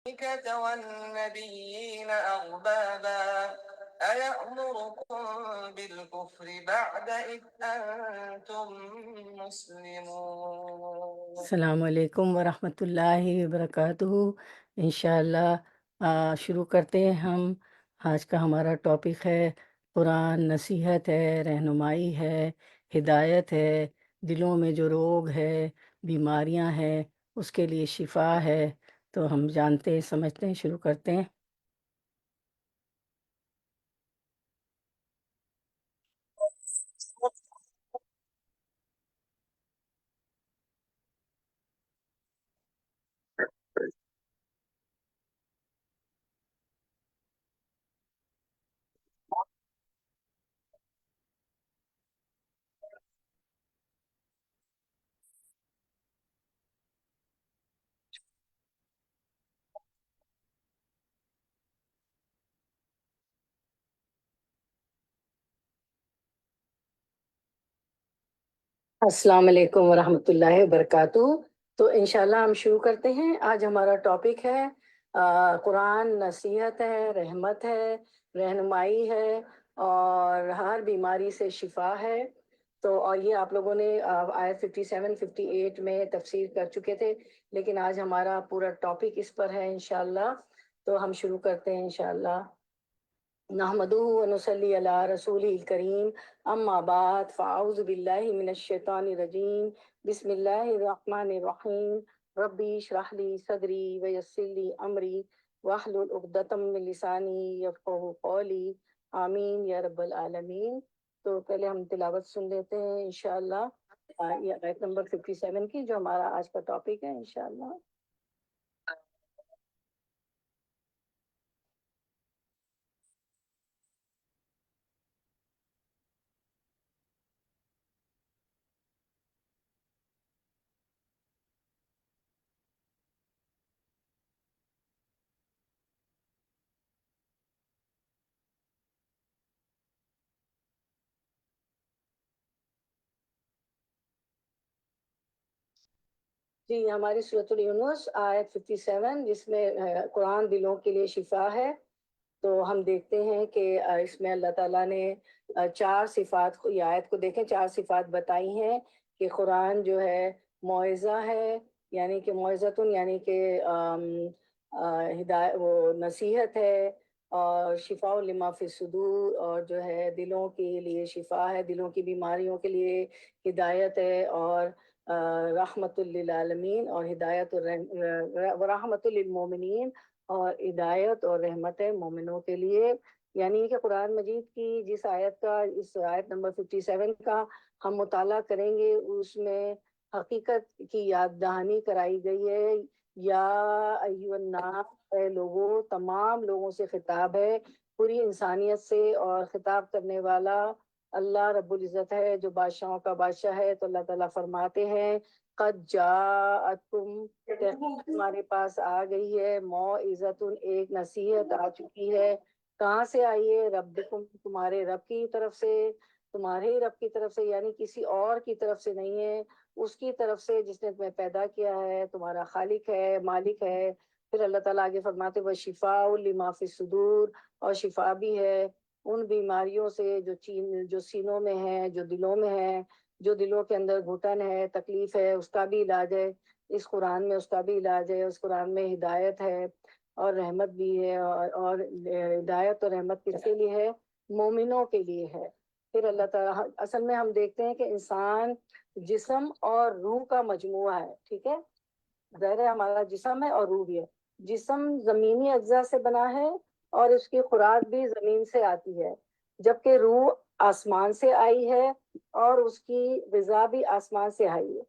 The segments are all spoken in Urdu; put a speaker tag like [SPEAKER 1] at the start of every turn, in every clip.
[SPEAKER 1] والنبيين أربابا أيأمركم بالكفر بعد إذ أنتم مسلمون. السلام علیکم ورحمۃ اللہ وبرکاتہ۔ انشاءاللہ شروع کرتے ہیں ہم۔ آج کا ہمارا ٹاپک ہے قرآن، نصیحت ہے، رہنمائی ہے، ہدایت ہے، دلوں میں جو روگ ہے، بیماریاں ہیں، اس کے لیے شفا ہے۔ تو ہم جانتے ہیں، سمجھتے ہیں، شروع کرتے ہیں۔ السلام علیکم ورحمۃ اللہ وبرکاتہ۔ تو انشاءاللہ ہم شروع کرتے ہیں۔ آج ہمارا ٹاپک ہے قرآن، نصیحت ہے، رحمت ہے، رہنمائی ہے، اور ہر بیماری سے شفا ہے۔ تو اور یہ آپ لوگوں نے آیت 57 58 میں تفسیر کر چکے تھے، لیکن آج ہمارا پورا ٹاپک اس پر ہے انشاءاللہ۔ تو ہم شروع کرتے ہیں انشاءاللہ۔ نحمدہ ونصلی علی رسولہ الکریم، اما بعد فاعوذ باللہ من الشیطان الرجیم، بسم اللہ الرحمن الرحیم، ربی اشرح لی صدری ویسر لی امری واحلل عقدۃ من لسانی یفقہوا قولی، آمین یا رب العالمین۔ تو پہلے ہم تلاوت سن لیتے ہیں انشاءاللہ، یہ آیت نمبر 57 کی، جو ہمارا آج کا ٹاپک ہے انشاءاللہ۔ جی، ہماری سورۃ یونس آیت 57، جس میں قرآن دلوں کے لیے شفا ہے۔ تو ہم دیکھتے ہیں کہ اس میں اللہ تعالیٰ نے چار صفات کو، یہ آیت کو دیکھیں، چار صفات بتائی ہیں کہ قرآن جو ہے موعظہ ہے، یعنی کہ موعظتن، یعنی کہ ہدایت، وہ نصیحت ہے، اور شفاء لما فی الصدور، اور جو ہے دلوں کے لیے شفا ہے، دلوں کی بیماریوں کے لیے ہدایت ہے، اور رحمت للعالمین، اور ہدایت رحمت للمومنین، اور ہدایت اور رحمت ہے مومنوں کے لیے۔ یعنی کہ قرآن مجید کی جس آیت کا، اس آیت نمبر 57 کا ہم مطالعہ کریں گے، اس میں حقیقت کی یاد دہانی کرائی گئی ہے۔ یا ایھا الناس، اے لوگوں، تمام لوگوں سے خطاب ہے، پوری انسانیت سے، اور خطاب کرنے والا اللہ رب العزت ہے، جو بادشاہوں کا بادشاہ ہے۔ تو اللہ تعالیٰ فرماتے ہیں قد جاءتکم، تمہارے پاس آ گئی ہے، موعظتن، ایک نصیحت آ چکی ہے۔ کہاں سے آئی ہے؟ ربکم، تمہارے رب کی طرف سے، تمہارے ہی رب کی طرف سے، یعنی کسی اور کی طرف سے نہیں ہے، اس کی طرف سے جس نے تمہیں پیدا کیا ہے، تمہارا خالق ہے، مالک ہے۔ پھر اللہ تعالیٰ آگے فرماتے وہ شفاء لما فی الصدور، اور شفا بھی ہے ان بیماریوں سے جو سینوں میں ہے، جو دلوں میں ہے، جو دلوں کے اندر گھٹن ہے، تکلیف ہے، اس کا بھی علاج ہے۔ اس قرآن میں اس کا بھی علاج ہے۔ اس قرآن میں ہدایت ہے اور رحمت بھی ہے، اور ہدایت اور رحمت کس کے لیے ہے؟ مومنوں کے لیے ہے۔ پھر اللہ تعالیٰ، اصل میں ہم دیکھتے ہیں کہ انسان جسم اور روح کا مجموعہ ہے، ٹھیک ہے؟ ظاہر ہے ہمارا جسم ہے اور روح بھی ہے۔ جسم زمینی اجزاء سے بنا ہے، اور اس کی خوراک بھی زمین سے آتی ہے، جبکہ روح آسمان سے آئی ہے، اور اس کی غذا بھی آسمان سے آئی ہے۔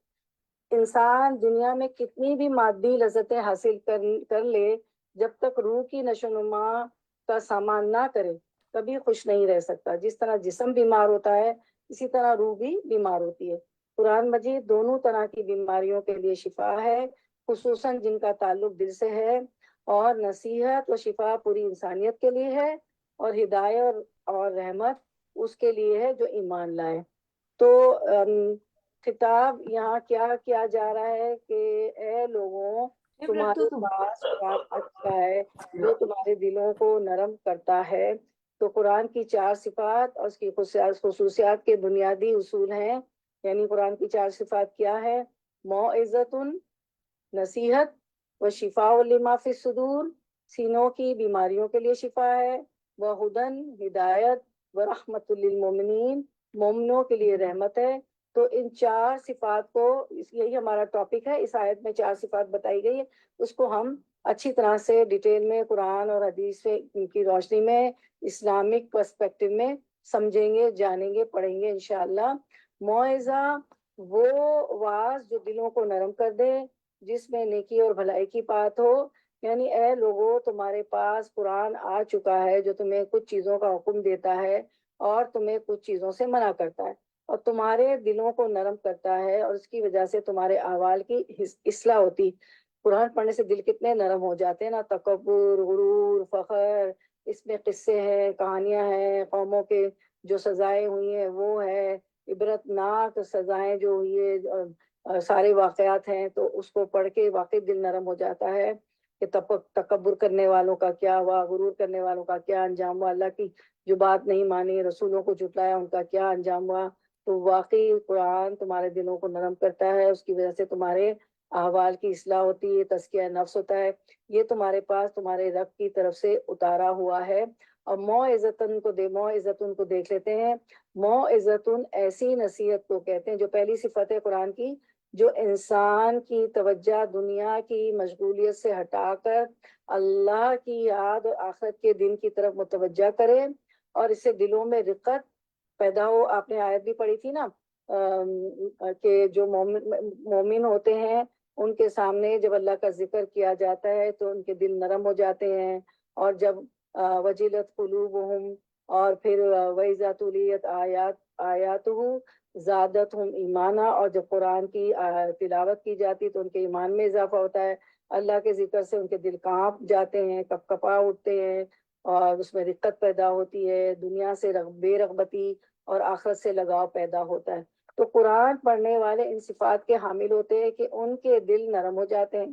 [SPEAKER 1] انسان دنیا میں کتنی بھی مادی لذتیں حاصل کر لے، جب تک روح کی نشو و نما کا سامان نہ کرے، کبھی خوش نہیں رہ سکتا۔ جس طرح جسم بیمار ہوتا ہے، اسی طرح روح بھی بیمار ہوتی ہے۔ قرآن مجید دونوں طرح کی بیماریوں کے لیے شفا ہے، خصوصاً جن کا تعلق دل سے ہے، اور نصیحت و شفا پوری انسانیت کے لیے ہے، اور ہدایت اور رحمت اس کے لیے ہے جو ایمان لائے۔ تو خطاب یہاں کیا کیا جا رہا ہے کہ اے لوگوں، تمہارے پاس قرآن اچھا ہے جو تمہارے دلوں کو نرم کرتا ہے۔ تو قرآن کی چار صفات اور اس کی خصوصیات کے بنیادی اصول ہیں، یعنی قرآن کی چار صفات کیا ہے؟ موعظۃ، نصیحت، و شفاء لما فی الصدور، سینوں کی بیماریوں کے لیے شفا ہے، وہ ہدن، ہدایت، و رحمت للمومنین، مومنوں کے لیے رحمت ہے۔ تو ان چار صفات کو، یہی ہمارا ٹاپک ہے، اس آیت میں چار صفات بتائی گئی ہے، اس کو ہم اچھی طرح سے ڈیٹیل میں قرآن اور حدیث کی روشنی میں، اسلامک پرسپیکٹو میں سمجھیں گے، جانیں گے، پڑھیں گے انشاءاللہ۔ موعظہ وہ واعظ جو دلوں کو نرم کر دے، جس میں نیکی اور بھلائی کی بات ہو، یعنی اے لوگوں تمہارے پاس قرآن آ چکا ہے جو تمہیں کچھ چیزوں کا حکم دیتا ہے اور تمہیں کچھ چیزوں سے منع کرتا ہے، اور تمہارے دلوں کو نرم کرتا ہے، اور اس کی وجہ سے تمہارے احوال کی اصلاح ہوتی۔ قرآن پڑھنے سے دل کتنے نرم ہو جاتے ہیں نا، تکبر، غرور، فخر، اس میں قصے ہیں، کہانیاں ہیں قوموں کے جو سزائیں ہوئی ہیں وہ ہے، عبرت ناک سزائیں جو ہوئی ہے، سارے واقعات ہیں، تو اس کو پڑھ کے واقعی دل نرم ہو جاتا ہے کہ تکبر کرنے والوں کا کیا ہوا، غرور کرنے والوں کا کیا انجام ہوا، اللہ کی جو بات نہیں مانی، رسولوں کو جھٹلایا، ان کا کیا انجام ہوا۔ تو واقعی قرآن تمہارے دلوں کو نرم کرتا ہے، اس کی وجہ سے تمہارے احوال کی اصلاح ہوتی ہے، تزکیہ نفس ہوتا ہے، یہ تمہارے پاس تمہارے رب کی طرف سے اتارا ہوا ہے۔ اور موعظتن کو دیکھ لیتے ہیں۔ موعظتن ایسی نصیحت کو کہتے ہیں، جو پہلی صفت ہے قرآن کی، جو انسان کی توجہ دنیا کی مشغولیت سے ہٹا کر اللہ کی یاد اور آخرت کے دن کی طرف متوجہ کرے، اور اس سے دلوں میں رقت پیدا ہو۔ آپ نے آیت بھی پڑھی تھی نا، کہ جو مومن ہوتے ہیں ان کے سامنے جب اللہ کا ذکر کیا جاتا ہے تو ان کے دل نرم ہو جاتے ہیں، اور جب وجلت قلوبہم، اور پھر وَإِذَا تُلِيَتْ آیاتُهُ زادتہم ایمانا، اور جب قرآن کی تلاوت کی جاتی تو ان کے ایمان میں اضافہ ہوتا ہے، اللہ کے ذکر سے ان کے دل کانپ جاتے ہیں، کپ کپا اٹھتے ہیں، اور اس میں رقت پیدا ہوتی ہے، دنیا سے بے رغبتی اور آخرت سے لگاؤ پیدا ہوتا ہے۔ تو قرآن پڑھنے والے ان صفات کے حامل ہوتے ہیں کہ ان کے دل نرم ہو جاتے ہیں،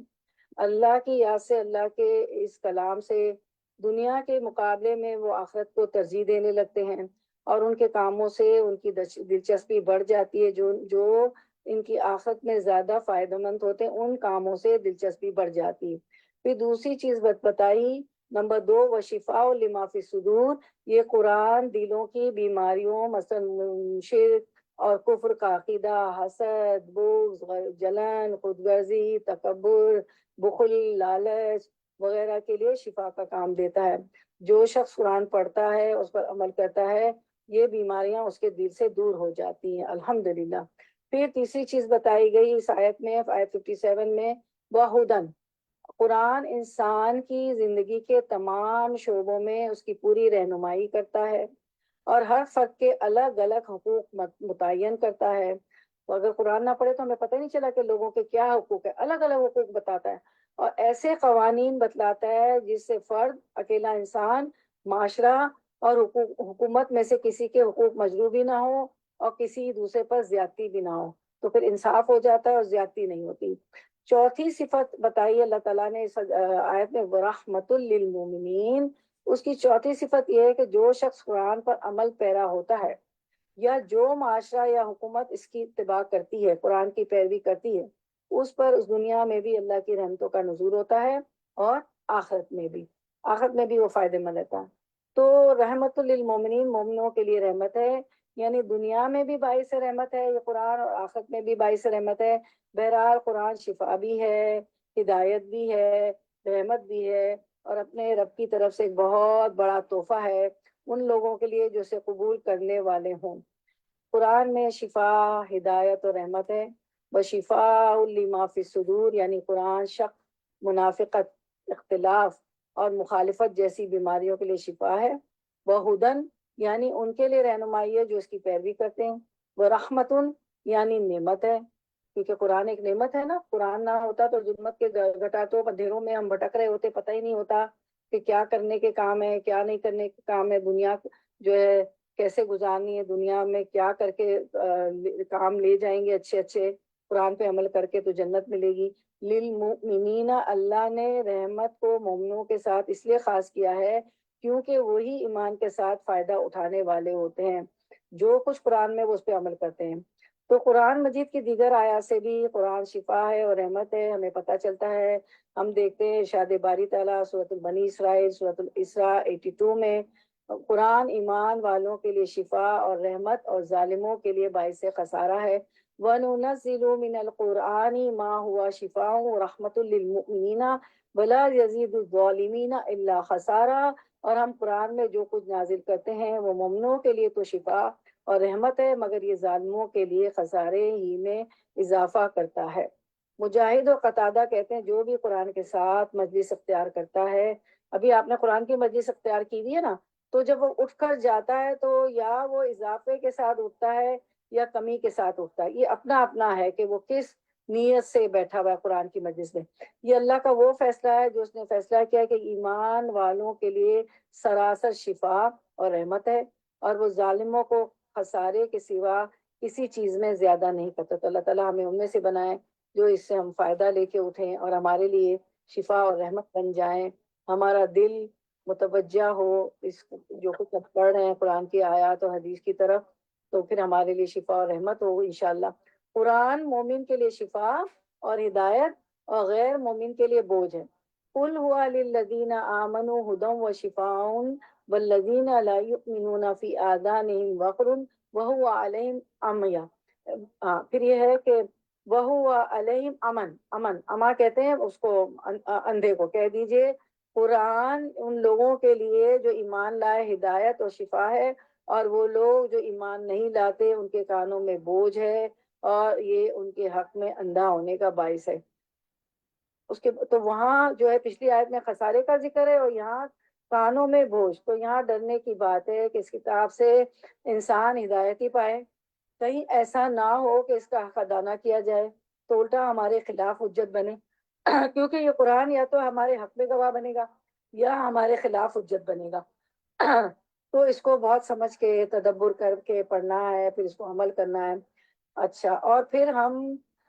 [SPEAKER 1] اللہ کی یاد سے، اللہ کے اس کلام سے دنیا کے مقابلے میں وہ آخرت کو ترجیح دینے لگتے ہیں، اور ان کے کاموں سے ان کی دلچسپی بڑھ جاتی ہے، جو ان کی آخرت میں زیادہ فائدہ مند ہوتے ہیں ان کاموں سے دلچسپی بڑھ جاتی ہے۔ پھر دوسری چیز بتائی، نمبر 2، وشفاء لما فی الصدور، یہ قرآن دلوں کی بیماریوں، مثلا شرک اور کفر کا عقیدہ، حسد، بغض، جلن، خود غرضی، تکبر، بخل، لالچ وغیرہ کے لیے شفا کا کام دیتا ہے۔ جو شخص قرآن پڑھتا ہے، اس پر عمل کرتا ہے، یہ بیماریاں اس کے دل سے دور ہو جاتی ہیں الحمدللہ۔ پھر تیسری چیز بتائی گئی اس آیت میں، آیت 57 میں، وَہُدًا، قرآن انسان کی زندگی کے تمام شعبوں میں اس کی پوری رہنمائی کرتا ہے، اور ہر فرد کے الگ الگ حقوق متعین کرتا ہے۔ تو اگر قرآن نہ پڑھے تو ہمیں پتہ نہیں چلا کہ لوگوں کے کیا حقوق ہیں، الگ الگ حقوق بتاتا ہے، اور ایسے قوانین بتلاتا ہے جس سے فرد، اکیلا انسان، معاشرہ اور حکومت میں سے کسی کے حقوق مجروح بھی نہ ہو اور کسی دوسرے پر زیادتی بھی نہ ہو، تو پھر انصاف ہو جاتا ہے اور زیادتی نہیں ہوتی۔ چوتھی صفت بتائی اللہ تعالیٰ نے اس آیت میں، وَرَحْمَةٌ لِّلْمُؤْمِنِينَ، اس کی چوتھی صفت یہ ہے کہ جو شخص قرآن پر عمل پیرا ہوتا ہے، یا جو معاشرہ یا حکومت اس کی اتباع کرتی ہے، قرآن کی پیروی کرتی ہے، اس پر اس دنیا میں بھی اللہ کی رحمتوں کا نزول ہوتا ہے، اور آخرت میں بھی وہ فائدہ مند رہتا ہے۔ تو رحمت للمومنین، مومنوں کے لیے رحمت ہے، یعنی دنیا میں بھی باعث رحمت ہے یہ قرآن، اور آخرت میں بھی باعث رحمت ہے۔ بہرحال قرآن شفا بھی ہے، ہدایت بھی ہے، رحمت بھی ہے، اور اپنے رب کی طرف سے ایک بہت بڑا تحفہ ہے ان لوگوں کے لیے جو اسے قبول کرنے والے ہوں۔ قرآن میں شفا، ہدایت اور رحمت ہے۔ وشفاء لما فی الصدور، یعنی قرآن شک، منافقت، اختلاف اور مخالفت جیسی بیماریوں کے لیے شفا ہے۔ وہدن، یعنی ان کے لیے رہنمائی ہے جو اس کی پیروی کرتے ہیں۔ ورحمتن، یعنی نعمت ہے، کیونکہ قرآن ایک نعمت ہے نا، قرآن نہ ہوتا تو ظلمت کے گٹاتوں اندھیروں میں ہم بھٹک رہے ہوتے، پتہ ہی نہیں ہوتا کہ کیا کرنے کے کام ہے، کیا نہیں کرنے کے کام ہے، دنیا جو ہے کیسے گزارنی ہے، دنیا میں کیا کر کے کام لے جائیں گے اچھے اچھے، قرآن پہ عمل کر کے تو جنت ملے گی۔ للمؤمنین، اللہ نے رحمت کو مومنوں کے ساتھ اس لیے خاص کیا ہے کیونکہ وہی ایمان کے ساتھ فائدہ اٹھانے والے ہوتے ہیں جو کچھ قرآن میں وہ اس پہ عمل کرتے ہیں۔ تو قرآن مجید کی دیگر آیات سے بھی قرآن شفا ہے اور رحمت ہے، ہمیں پتہ چلتا ہے۔ ہم دیکھتے ہیں ارشاد باری تعالیٰ سورۃ البنی اسرائیل سورۃ الاسراء 82 میں، قرآن ایمان والوں کے لیے شفا اور رحمت اور ظالموں کے لیے باعث خسارہ ہے۔ وَنُنَزِّلُ مِنَ الْقُرْآنِ مَا هُوَ شِفَاءٌ وَرَحْمَةٌ لِّلْمُؤْمِنِينَ وَلَا يَزِيدُ الظَّالِمِينَ إِلَّا خَسَارًا، اور ہم قرآن میں جو کچھ نازل کرتے ہیں وہ مومنوں کے لیے تو شفا اور رحمت ہے، مگر یہ ظالموں کے لیے خسارے ہی میں اضافہ کرتا ہے۔ مجاہد و قتادہ کہتے ہیں جو بھی قرآن کے ساتھ مجلس اختیار کرتا ہے، ابھی آپ نے قرآن کی مجلس اختیار کی ہوئی ہے نا، تو جب وہ اٹھ کر جاتا ہے تو یا وہ اضافے کے ساتھ اٹھتا ہے یا کمی کے ساتھ اٹھتا ہے، یہ اپنا اپنا ہے کہ وہ کس نیت سے بیٹھا ہوا ہے قرآن کی مجلس میں۔ یہ اللہ کا وہ فیصلہ ہے جو اس نے فیصلہ کیا کہ ایمان والوں کے لیے سراسر شفا اور رحمت ہے، اور وہ ظالموں کو خسارے کے سوا کسی چیز میں زیادہ نہیں کرتا۔ تو اللہ تعالیٰ ہمیں ان میں سے بنائے جو اس سے ہم فائدہ لے کے اٹھیں اور ہمارے لیے شفا اور رحمت بن جائیں، ہمارا دل متوجہ ہو اس جو کچھ اب پڑھ رہے ہیں قرآن کی آیات اور حدیث کی طرف، تو پھر ہمارے لیے شفا اور رحمت ہو انشاءاللہ۔ قرآن مومن کے لیے شفا اور ہدایت اور غیر مومن کے لیے بوجھ ہے۔ قل هو للذین آمنوا هدى وشفاء والذین لا یؤمنون فی آذانہم وقر وهو علیہم عمیہ۔ پھر یہ ہے کہ وهو علیہم امن اما کہتے ہیں اس کو اندھے کو، کہہ دیجئے قرآن ان لوگوں کے لیے جو ایمان لائے ہدایت اور شفا ہے، اور وہ لوگ جو ایمان نہیں لاتے ان کے کانوں میں بوجھ ہے اور یہ ان کے حق میں اندھا ہونے کا باعث ہے۔ اس کے تو وہاں جو ہے پچھلی آیت میں خسارے کا ذکر ہے اور یہاں کانوں میں بوجھ، تو یہاں ڈرنے کی بات ہے کہ اس کتاب سے انسان ہدایت ہی پائے، کہیں ایسا نہ ہو کہ اس کا حق ادا نہ کیا جائے تو الٹا ہمارے خلاف حجت بنے کیونکہ یہ قرآن یا تو ہمارے حق میں گواہ بنے گا یا ہمارے خلاف حجت بنے گا تو اس کو بہت سمجھ کے تدبر کر کے پڑھنا ہے، پھر اس کو عمل کرنا ہے۔ اچھا، اور پھر ہم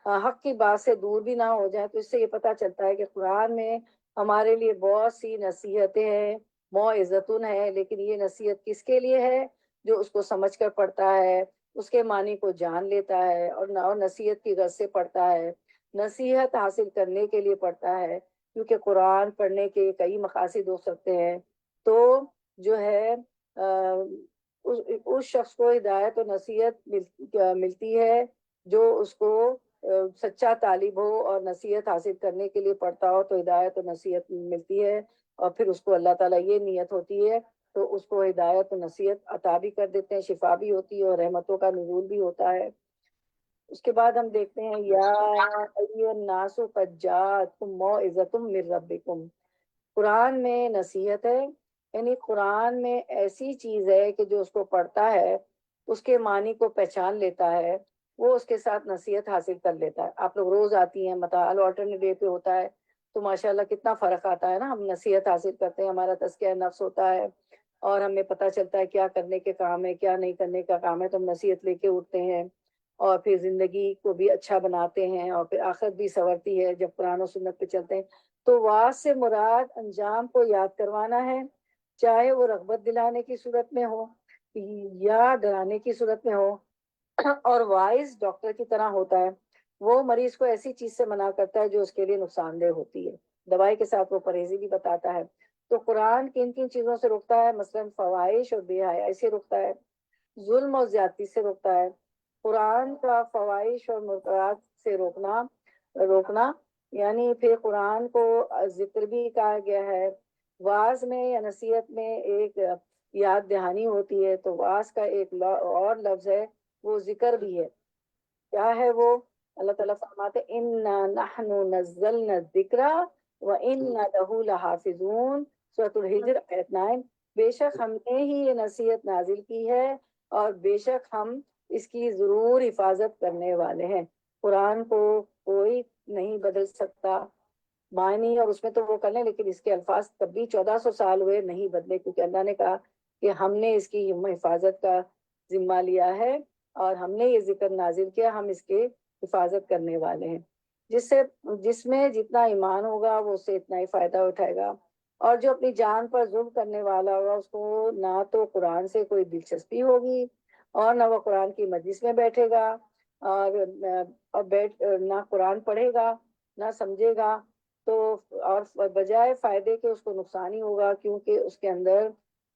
[SPEAKER 1] حق کی بات سے دور بھی نہ ہو جائیں، تو اس سے یہ پتہ چلتا ہے کہ قرآن میں ہمارے لیے بہت سی نصیحتیں ہیں، موعظتن ہے، لیکن یہ نصیحت کس کے لیے ہے؟ جو اس کو سمجھ کر پڑھتا ہے، اس کے معنی کو جان لیتا ہے اور نصیحت کی غرض سے پڑھتا ہے، نصیحت حاصل کرنے کے لیے پڑھتا ہے، کیونکہ قرآن پڑھنے کے کئی مقاصد ہو سکتے ہیں۔ تو جو ہے اس شخص کو ہدایت و نصیحت ملتی ہے جو اس کو سچا طالب ہو اور نصیحت حاصل کرنے کے لیے پڑھتا ہو، تو ہدایت و نصیحت ملتی ہے، اور پھر اس کو اللہ تعالیٰ یہ نیت ہوتی ہے تو اس کو ہدایت و نصیحت عطا بھی کر دیتے ہیں، شفا بھی ہوتی ہے اور رحمتوں کا نزول بھی ہوتا ہے۔ اس کے بعد ہم دیکھتے ہیں یا ایھا الناس قد جاءتکم موعظۃ من ربکم، قرآن میں نصیحت ہے، یعنی قرآن میں ایسی چیز ہے کہ جو اس کو پڑھتا ہے اس کے معنی کو پہچان لیتا ہے، وہ اس کے ساتھ نصیحت حاصل کر لیتا ہے۔ آپ لوگ روز آتی ہیں مطالعہ آلٹرنیٹ ڈے پہ ہوتا ہے تو ماشاءاللہ کتنا فرق آتا ہے نا، ہم نصیحت حاصل کرتے ہیں، ہمارا تزکیہ نفس ہوتا ہے اور ہمیں پتہ چلتا ہے کیا کرنے کے کام ہے کیا نہیں کرنے کا کام ہے، تو ہم نصیحت لے کے اٹھتے ہیں اور پھر زندگی کو بھی اچھا بناتے ہیں اور پھر آخرت بھی سنورتی ہے جب قرآن و سنت پہ چلتے ہیں۔ تو واعظ سے مراد انجام کو یاد کروانا ہے، چاہے وہ رغبت دلانے کی صورت میں ہو یا ڈرانے کی صورت میں ہو، اور واعظ ڈاکٹر کی طرح ہوتا ہے، وہ مریض کو ایسی چیز سے منع کرتا ہے جو اس کے لیے نقصان دہ ہوتی ہے، دوائی کے ساتھ وہ پرہیزی بھی بتاتا ہے۔ تو قرآن کن کن چیزوں سے روکتا ہے؟ مثلاً فواحش اور بے حیائی سے روکتا ہے، ظلم اور زیادتی سے روکتا ہے۔ قرآن کا فواحش اور منکرات سے روکنا یعنی پھر قرآن کو ذکر بھی کہا گیا ہے۔ واعظ میں یا نصیحت میں ایک یاد دہانی ہوتی ہے، تو واعظ کا ایک اور لفظ ہے، وہ ذکر بھی ہے۔ کیا ہے وہ؟ اللہ تعالیٰ فرماتے اِنَّا نَحْنُ نَزَّلْنَا الذِّكْرَ وَإِنَّا لَهُ لَحَافِظُونَ، سورۃ الحجر آیت 9۔ بے شک ہم نے ہی یہ نصیحت نازل کی ہے اور بے شک ہم اس کی ضرور حفاظت کرنے والے ہیں۔ قرآن کو کوئی نہیں بدل سکتا، معنی اور اس میں تو وہ کر لیں، لیکن اس کے الفاظ تب بھی 1400 سال ہوئے نہیں بدلے، کیونکہ اللہ نے کہا کہ ہم نے اس کی حفاظت کا ذمہ لیا ہے اور ہم نے یہ ذکر نازل کیا، ہم اس کے حفاظت کرنے والے ہیں۔ جس میں جتنا ایمان ہوگا وہ اس سے اتنا ہی فائدہ اٹھائے گا، اور جو اپنی جان پر ظلم کرنے والا ہوگا اس کو نہ تو قرآن سے کوئی دلچسپی ہوگی، اور نہ وہ قرآن کی مجلس میں بیٹھے گا، اور نہ قرآن پڑھے گا، نہ سمجھے گا، تو اور بجائے فائدے کے اس کو نقصان ہی ہوگا، کیونکہ اس کے اندر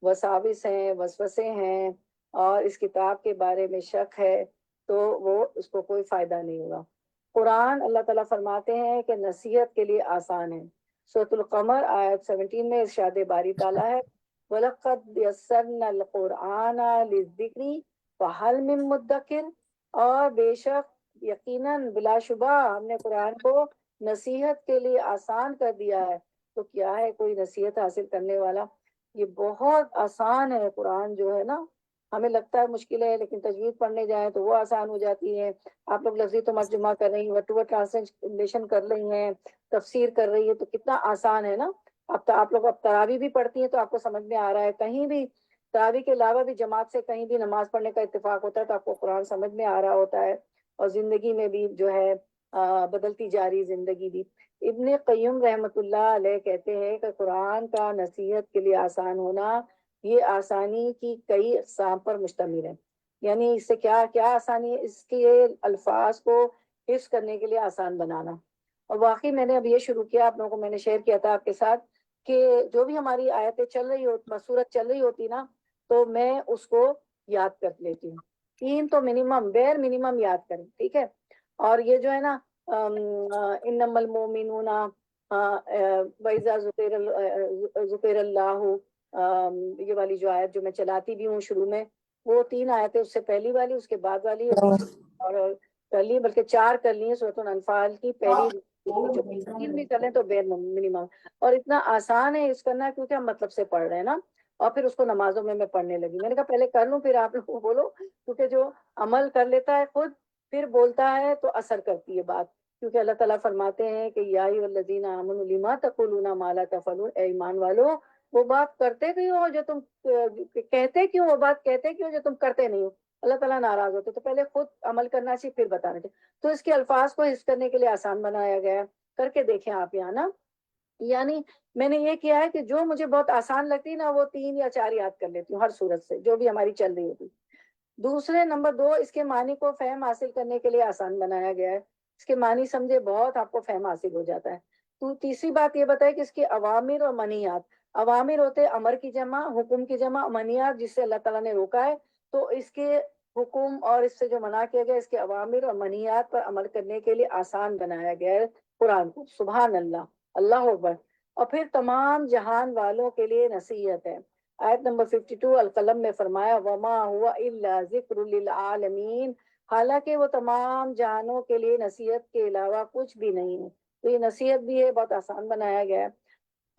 [SPEAKER 1] وساوس ہیں، وسوسے ہیں، اور اس کتاب کے بارے میں شک ہے، تو وہ اس کو کوئی فائدہ نہیں ہوگا۔ قرآن اللہ تعالیٰ فرماتے ہیں کہ نصیحت کے لیے آسان ہے۔ سورۃ القمر آیت 17 میں ارشاد باری تعالیٰ ہے وَلَقَدْ يَسَّرْنَا الْقُرْآنَ لِلذِّكْرِ فَهَلْ مِن مُدَّكِرٍ، اور بے شک یقیناً بلا شبہ ہم نے قرآن کو نصیحت کے لیے آسان کر دیا ہے، تو کیا ہے کوئی نصیحت حاصل کرنے والا؟ یہ بہت آسان ہے قرآن جو ہے نا، ہمیں لگتا ہے مشکل ہے، لیکن تجوید پڑھنے جائیں تو وہ آسان ہو جاتی ہے۔ آپ لوگ لفظی ترجمہ کر رہی ہیں، ورڈ ٹو ورڈ ٹرانسلیشن کر رہی ہیں، تفسیر کر رہی ہے، تو کتنا آسان ہے نا۔ اب تو آپ لوگ اب تراویح بھی پڑھتی ہیں تو آپ کو سمجھ میں آ رہا ہے، کہیں بھی تراویح کے علاوہ بھی جماعت سے کہیں بھی نماز پڑھنے کا اتفاق ہوتا ہے تو آپ کو قرآن سمجھ میں آ رہا ہوتا ہے، اور زندگی میں بھی جو ہے بدلتی جا رہی زندگی بھی۔ ابن قیم رحمۃ اللہ علیہ کہتے ہیں کہ قرآن کا نصیحت کے لیے آسان ہونا یہ آسانی کی کئی اقسام پر مشتمل ہے۔ یعنی اس سے کیا کیا آسانی ہے؟ اس کے الفاظ کو حفظ کرنے کے لیے آسان بنانا۔ اور واقعی میں نے اب یہ شروع کیا، آپ لوگوں کو میں نے شیئر کیا تھا آپ کے ساتھ، کہ جو بھی ہماری آیتیں چل رہی ہوتی، سورت چل رہی ہوتی نا، تو میں اس کو یاد کر لیتی ہوں، 3 تو منیمم بیر منیمم یاد کریں، ٹھیک ہے؟ اور یہ جو ہے نا انما المؤمنون وَإِذَا ذُكِرَ اللَّهُ، یہ والی جو آیت جو میں چلاتی بھی ہوں شروع میں، وہ 3 آیتیں، اس سے پہلی والی، اس کے بعد والی، اور کر لی، بلکہ 4 کر لی ہیں سورۃ الانفال کی پہلی جو 3 بھی کر لیں تو بیر منیمم۔ اور اتنا آسان ہے اس کرنا کیونکہ ہم مطلب سے پڑھ رہے ہیں نا، اور پھر اس کو نمازوں میں پڑھنے لگی، میں نے کہا پہلے کر لوں پھر آپ لوگ کو بولو، کیونکہ جو عمل کر لیتا ہے خود پھر بولتا ہے تو اثر کرتی ہے بات، کیونکہ اللہ تعالیٰ فرماتے ہیں کہ یا ایھا الذین آمنوا لما تقولون ما لا تفعلون، اے ایمان والو وہ بات کرتے کیوں ہو جو تم کہتے کیوں، وہ بات کہتے کیوں جو تم کرتے نہیں ہو؟ اللہ تعالیٰ ناراض ہوتے، تو پہلے خود عمل کرنا چاہیے پھر بتانا چاہیے، تو اس کے الفاظ کو حفظ کرنے کے لیے آسان بنایا گیا ہے۔ کر کے دیکھیں آپ یہاں نا، یعنی میں نے یہ کیا ہے کہ جو مجھے بہت آسان لگتی نا وہ 3 یا 4 یاد کر لیتی ہوں ہر صورت سے جو بھی ہماری چل رہی ہوتی۔ دوسرے نمبر 2، اس کے معنی کو فہم حاصل کرنے کے لیے آسان بنایا گیا ہے، اس کے معنی سمجھے بہت آپ کو فہم حاصل ہو جاتا ہے۔ تو تیسری بات یہ بتائے کہ اس کے عوامر اور منہیات، عوامر ہوتے امر کی جمع، حکم کی جمع، منہیات جس سے اللہ تعالیٰ نے روکا ہے، تو اس کے حکم اور اس سے جو منع کیا گیا، اس کے عوامر اور منہیات پر عمل کرنے کے لیے آسان بنایا گیا ہے قرآن کو۔ سبحان اللہ، اللہ اکبر۔ اور پھر تمام جہان والوں کے لیے نصیحت ہے۔ آیت نمبر 52 القلم میں فرمایا وما هو الا ذکر للعالمین، حالانکہ وہ تمام جہانوں کے لیے نصیحت کے علاوہ کچھ بھی نہیں ہے، تو یہ نصیحت بھی ہے، بہت آسان بنایا گیا ہے۔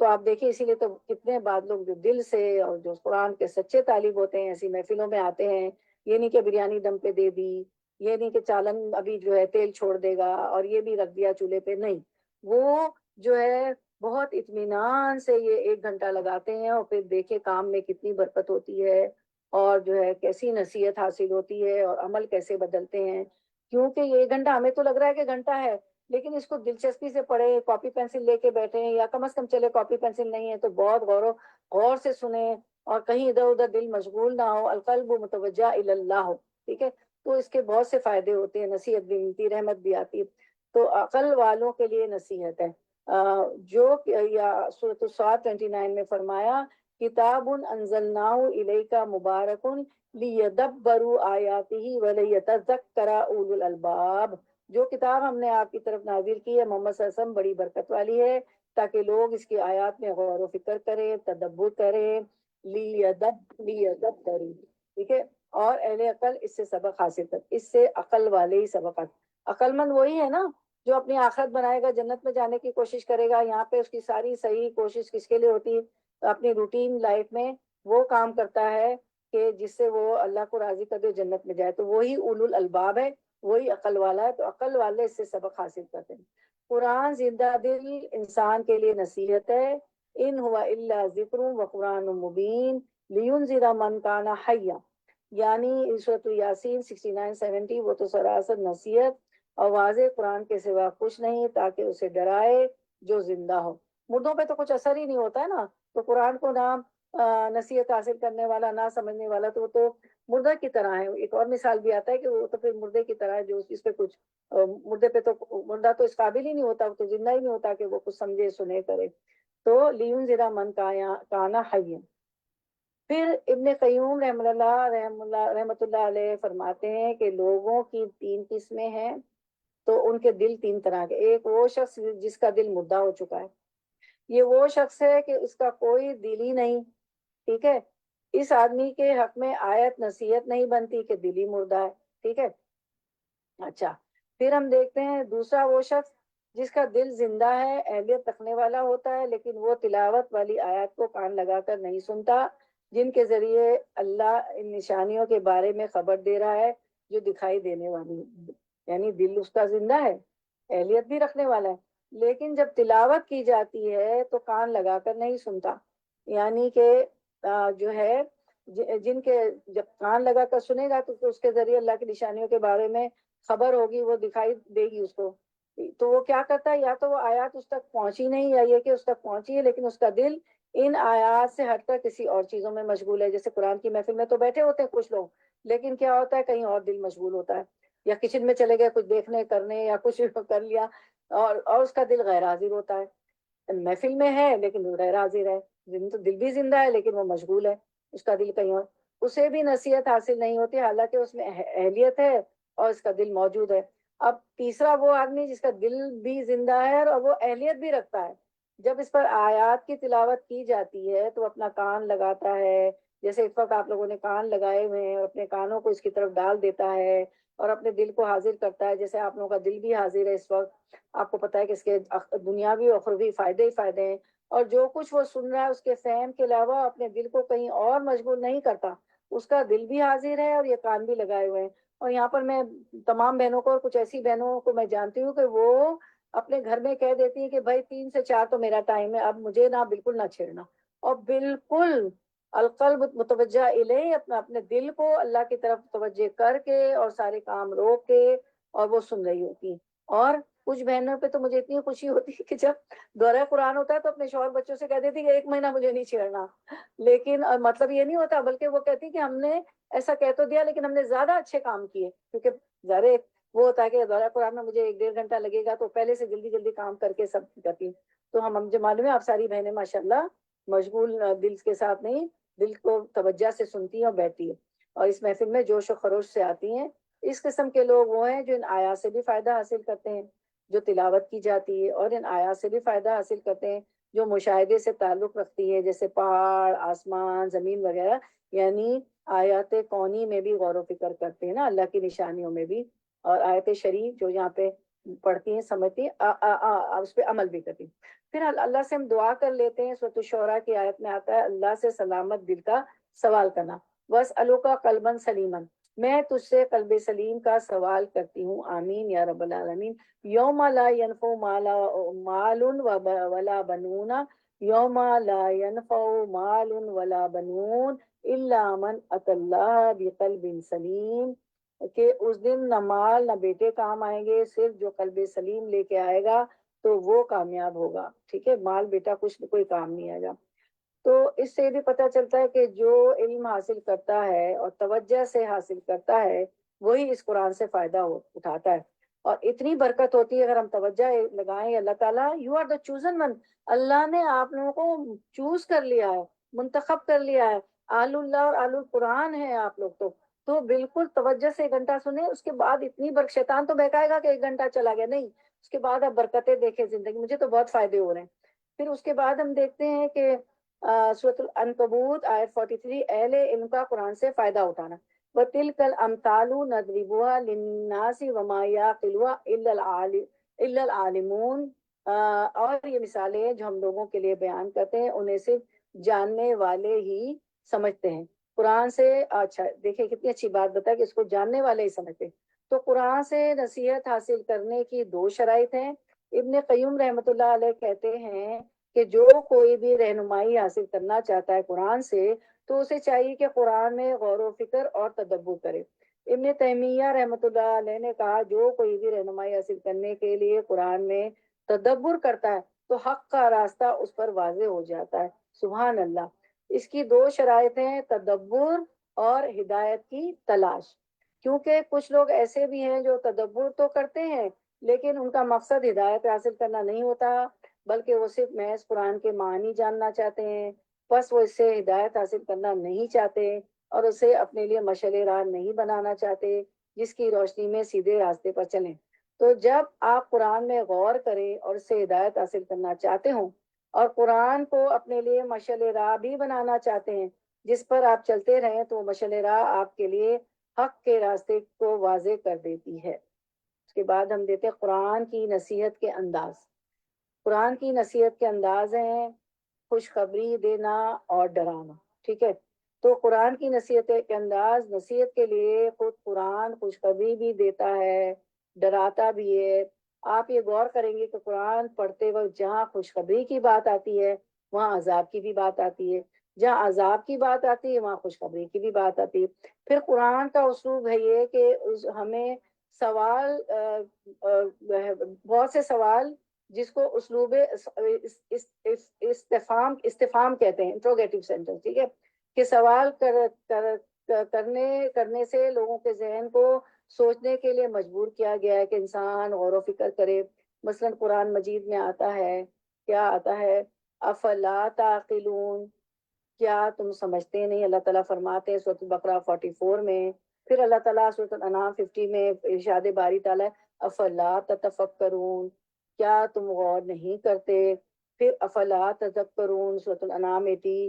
[SPEAKER 1] تو آپ دیکھیں اسی لیے تو کتنے بعد لوگ جو دل سے اور جو قرآن کے سچے طالب ہوتے ہیں ایسی محفلوں میں آتے ہیں، یہ نہیں کہ بریانی دم پہ دے دی، یہ نہیں کہ چالن ابھی جو ہے تیل چھوڑ دے گا اور یہ بھی رکھ دیا چولہے پہ، نہیں، وہ جو ہے بہت اطمینان سے یہ 1 گھنٹہ لگاتے ہیں، اور پھر دیکھے کام میں کتنی برکت ہوتی ہے، اور جو ہے کیسی نصیحت حاصل ہوتی ہے، اور عمل کیسے بدلتے ہیں۔ کیونکہ یہ 1 گھنٹہ ہمیں تو لگ رہا ہے کہ گھنٹہ ہے، لیکن اس کو دلچسپی سے پڑھے، کاپی پینسل لے کے بیٹھے ہیں، یا کم از کم چلے کاپی پینسل نہیں ہے تو بہت غور سے سنیں، اور کہیں ادھر ادھر دل مشغول نہ ہو، القلب متوجہ الی اللہ ہو، ٹھیک ہے؟ تو اس کے بہت سے فائدے ہوتے ہیں، نصیحت بھی ملتی، رحمت بھی آتی ہے۔ تو عقل والوں کے لیے نصیحت ہے، جو یا سورۃ الصاد 29 میں فرمایا کتاب انزلناہ الیک مبارک لیدبروا آیاتہ ولیتذکر اولو الالباب، جو کتاب ہم نے آپ کی طرف نازل کی ہے محمد صلی اللہ علیہ وسلم بڑی برکت والی ہے، تاکہ لوگ اس کی آیات میں غور و فکر کریں، تدبر کریں، لیدبروا، ٹھیک ہے؟ اور اہل عقل اس سے سبق حاصل کر، اس سے عقل والے ہی سبق حاصل، عقل مند وہی ہے نا جو اپنی آخرت بنائے گا، جنت میں جانے کی کوشش کرے گا۔ یہاں پہ اس کی ساری صحیح کوشش کس کے لیے ہوتی ہے؟ اپنی روٹین لائف میں وہ کام کرتا ہے کہ جس سے وہ اللہ کو راضی کر دے، جنت میں جائے، تو وہی اولو الالباب ہے، وہی عقل والا ہے، تو عقل والے اس سے سبق حاصل کرتے ہیں۔ قرآن زندہ دل انسان کے لیے نصیحت ہے، ان ہوا الا ذکر و قرآن مبین لینذر من کان حیا، یعنی سورۃ یاسین 69-70 وہ تو سراسر نصیحت اور واضح قرآن کے سوا کچھ نہیں تاکہ اسے ڈرائے جو زندہ ہو۔ مردوں پہ تو کچھ اثر ہی نہیں ہوتا ہے نا، تو قرآن کو نہ نصیحت حاصل کرنے والا، نہ سمجھنے والا، تو وہ تو مردہ کی طرح ہے۔ ایک اور مثال بھی آتا ہے کہ وہ تو پھر مردے کی طرح ہے، جو اس پہ کچھ مردے پہ تو مردہ تو اس قابل ہی نہیں ہوتا، وہ تو زندہ ہی نہیں ہوتا کہ وہ کچھ سمجھے سنے کرے۔ تو لیون ذرا من کانا حی۔ پھر ابن قیوم رحمۃ اللہ علیہ فرماتے ہیں کہ لوگوں کی تین قسمیں ہیں، تو ان کے دل تین طرح کے۔ ایک وہ شخص جس کا دل مردہ ہو چکا ہے، یہ وہ شخص ہے کہ اس کا کوئی دل ہی نہیں، ٹھیک ہے، اس آدمی کے حق میں آیت نصیحت نہیں بنتی کہ دل ہی مردہ ہے، ٹھیک ہے۔ اچھا، پھر ہم دیکھتے ہیں دوسرا وہ شخص جس کا دل زندہ ہے، اہلیت رکھنے والا ہوتا ہے، لیکن وہ تلاوت والی آیات کو کان لگا کر نہیں سنتا، جن کے ذریعے اللہ ان نشانیوں کے بارے میں خبر دے رہا ہے جو دکھائی دینے والی ہے۔ یعنی دل اس کا زندہ ہے، اہلیت بھی رکھنے والا ہے، لیکن جب تلاوت کی جاتی ہے تو کان لگا کر نہیں سنتا۔ یعنی کہ جو ہے جن کے جب کان لگا کر سنے گا تو اس کے ذریعے اللہ کی نشانیوں کے بارے میں خبر ہوگی، وہ دکھائی دے گی اس کو، تو وہ کیا کرتا ہے، یا تو وہ آیات اس تک پہنچی نہیں، یا یہ کہ اس تک پہنچی ہے لیکن اس کا دل ان آیات سے ہٹ کر کسی اور چیزوں میں مشغول ہے۔ جیسے قرآن کی محفل میں تو بیٹھے ہوتے ہیں کچھ لوگ، لیکن کیا ہوتا ہے کہیں اور دل مشغول ہوتا ہے، یا کچن میں چلے گئے کچھ دیکھنے کرنے یا کچھ کر لیا، اور اس کا دل غیر حاضر ہوتا ہے۔ محفل میں ہے لیکن غیر حاضر ہے، دل بھی زندہ ہے لیکن وہ مشغول ہے، اس کا دل کہیں اور، اسے بھی نصیحت حاصل نہیں ہوتی حالانکہ اس میں اہلیت ہے اور اس کا دل موجود ہے۔ اب تیسرا وہ آدمی جس کا دل بھی زندہ ہے اور وہ اہلیت بھی رکھتا ہے، جب اس پر آیات کی تلاوت کی جاتی ہے تو اپنا کان لگاتا ہے، جیسے اس وقت آپ لوگوں نے کان لگائے ہوئے ہیں، اور اپنے کانوں کو اس کی طرف ڈال دیتا ہے اور اپنے دل کو حاضر کرتا ہے، جیسے آپ لوگوں کا دل بھی حاضر ہے اس وقت، آپ کو پتا ہے کہ اس کے دنیاوی اور اخروی فائدے ہی فائدے ہیں، اور جو کچھ وہ سن رہا ہے اس کے فہم کے علاوہ اپنے دل کو کہیں اور مشغول نہیں کرتا، اس کا دل بھی حاضر ہے اور یہ کان بھی لگائے ہوئے ہیں۔ اور یہاں پر میں تمام بہنوں کو اور کچھ ایسی بہنوں کو میں جانتی ہوں کہ وہ اپنے گھر میں کہہ دیتی ہیں کہ بھائی 3 سے 4 تو میرا ٹائم ہے، اب مجھے نہ بالکل نہ چھیڑنا، اور بالکل القلب متوجہ الیہ، اپنے دل کو اللہ کی طرف توجہ کر کے اور سارے کام روک کے اور وہ سن رہی ہوتی ہیں۔ اور کچھ بہنوں پہ تو مجھے اتنی خوشی ہوتی ہے کہ جب دورہ قرآن ہوتا ہے تو اپنے شوہر بچوں سے کہہ دیتی کہ 1 مہینہ مجھے نہیں چھیڑنا، لیکن مطلب یہ نہیں ہوتا، بلکہ وہ کہتی کہ ہم نے ایسا کہہ تو دیا لیکن ہم نے زیادہ اچھے کام کیے، کیونکہ ظاہر وہ ہوتا ہے کہ دورہ قرآن میں مجھے 1 1.5 گھنٹہ لگے گا، تو پہلے سے جلدی جلدی کام کر کے سب کرتی ہوں۔ تو ہم مجھے معلوم ہے آپ ساری بہنیں ماشاءاللہ مشغول دل کے ساتھ نہیں، دل کو توجہ سے سنتی ہیں اور بیٹھتی ہیں، اور اس محفل میں جوش و خروش سے آتی ہیں۔ اس قسم کے لوگ وہ ہیں جو ان آیات سے بھی فائدہ حاصل کرتے ہیں جو تلاوت کی جاتی ہے، اور ان آیات سے بھی فائدہ حاصل کرتے ہیں جو مشاہدے سے تعلق رکھتی ہے، جیسے پہاڑ، آسمان، زمین وغیرہ، یعنی آیات کونی میں بھی غور و فکر کرتے ہیں نا، اللہ کی نشانیوں میں بھی، اور آیت شریف جو یہاں پہ پڑھتی ہیں سمجھتی ہیں، اس پہ عمل بھی کرتی ہیں۔ پھر اللہ سے ہم دعا کر لیتے ہیں، سورۃ الشعراء کی آیت میں آتا ہے اللہ سے سلامت دل کا سوال کرنا، وَاسْأَلُكَ قَلْبًا سَلِيمًا، میں تجھ سے قلب سلیم کا سوال کرتی ہوں، آمین یا رب العالمین۔ یوم لا ينفع مال ولا بنون، یوم لا ينفع مال ولا بنون الا من اتى اللہ بقلب سلیم، کہ اس دن نہ مال نہ بیٹے کام آئیں گے، صرف جو قلب سلیم لے کے آئے گا تو وہ کامیاب ہوگا، ٹھیک ہے، مال بیٹا کچھ کوئی کام نہیں آئے گا۔ تو اس سے بھی پتہ چلتا ہے کہ جو علم حاصل کرتا ہے اور توجہ سے حاصل کرتا ہے وہی اس قرآن سے فائدہ اٹھاتا ہے، اور اتنی برکت ہوتی ہے اگر ہم توجہ لگائیں۔ اللہ تعالیٰ you are the chosen one, اللہ نے آپ لوگوں کو چوز کر لیا ہے، منتخب کر لیا ہے، آل اللہ اور آل القرآن ہے آپ لوگ، تو بالکل توجہ سے 1 گھنٹہ سنیں، اس کے بعد اتنی شیطان تو بہکائے گا کہ 1 گھنٹہ چلا گیا، نہیں، اس کے بعد آپ برکتیں دیکھیں زندگی، مجھے تو بہت فائدے ہو رہے ہیں۔ پھر اس کے بعد ہم دیکھتے ہیں کہ سورۃ العنکبوت آیت 43، اہل علم کا قرآن سے فائدہ اٹھانا، وَتِلْكَ الْأَمْثَالُ نَضْرِبُهَا لِلنَّاسِ وَمَا يَعْقِلُهَا إِلَّا الْعَالِمُونَ، اور یہ مثالیں جو ہم لوگوں کے لیے بیان کرتے ہیں انہیں صرف جاننے والے ہی سمجھتے ہیں۔ قرآن سے اچھا دیکھیں کتنی اچھی بات بتا کہ اس کو جاننے والے ہی سمجھتے ہیں۔ تو قرآن سے نصیحت حاصل کرنے کی 2 شرائط ہیں۔ ابن قیوم رحمۃ اللہ علیہ کہتے ہیں کہ جو کوئی بھی رہنمائی حاصل کرنا چاہتا ہے قرآن سے تو اسے چاہیے کہ قرآن میں غور و فکر اور تدبر کرے۔ ابن تیمیہ رحمۃ اللہ علیہ نے کہا جو کوئی بھی رہنمائی حاصل کرنے کے لیے قرآن میں تدبر کرتا ہے تو حق کا راستہ اس پر واضح ہو جاتا ہے۔ سبحان اللہ۔ اس کی دو شرائط ہیں، تدبر اور ہدایت کی تلاش۔ کیونکہ کچھ لوگ ایسے بھی ہیں جو تدبر تو کرتے ہیں لیکن ان کا مقصد ہدایت حاصل کرنا نہیں ہوتا، بلکہ وہ صرف محض قرآن کے معنی جاننا چاہتے ہیں، بس وہ اس سے ہدایت حاصل کرنا نہیں چاہتے اور اسے اپنے لیے مشعل راہ نہیں بنانا چاہتے جس کی روشنی میں سیدھے راستے پر چلیں۔ تو جب آپ قرآن میں غور کریں اور اس سے ہدایت حاصل کرنا چاہتے ہوں اور قرآن کو اپنے لیے مشعل راہ بھی بنانا چاہتے ہیں جس پر آپ چلتے رہیں، تو مشعل راہ آپ کے لیے حق کے راستے کو واضح کر دیتی ہے۔ اس کے بعد ہم دیتے ہیں قرآن کی نصیحت کے انداز۔ قرآن کی نصیحت کے انداز ہیں خوشخبری دینا اور ڈرانا، ٹھیک ہے؟ تو قرآن کی نصیحت کے انداز، نصیحت کے لیے خود قرآن خوشخبری بھی دیتا ہے، ڈراتا بھی ہے۔ آپ یہ غور کریں گے کہ قرآن پڑھتے وقت جہاں خوشخبری کی بات آتی ہے وہاں عذاب کی بھی بات آتی ہے، جہاں عذاب کی بات آتی ہے وہاں خوشخبری کی بھی بات آتی ہے۔ پھر قرآن کا اسلوب ہے یہ کہ ہمیں سوال بہت سے سوال جس کو اسلوب استفہام کہتے ہیں، انٹروگیٹو سینٹنس، ٹھیک ہے؟ کہ سوال کرنے سے لوگوں کے ذہن کو سوچنے کے لیے مجبور کیا گیا ہے کہ انسان غور و فکر کرے۔ مثلا قرآن مجید میں آتا ہے، کیا آتا ہے؟ افلا تعقلون، کیا تم سمجھتے نہیں؟ اللہ تعالیٰ فرماتے ہیں سورۃ البقرہ 44 میں۔ پھر اللہ تعالیٰ سورۃ الانعام 50 میں ارشاد باری تعالیٰ افلا تتفکرون، کیا تم غور نہیں کرتے؟ پھر افلا تذکرون سورۃ الانعام 80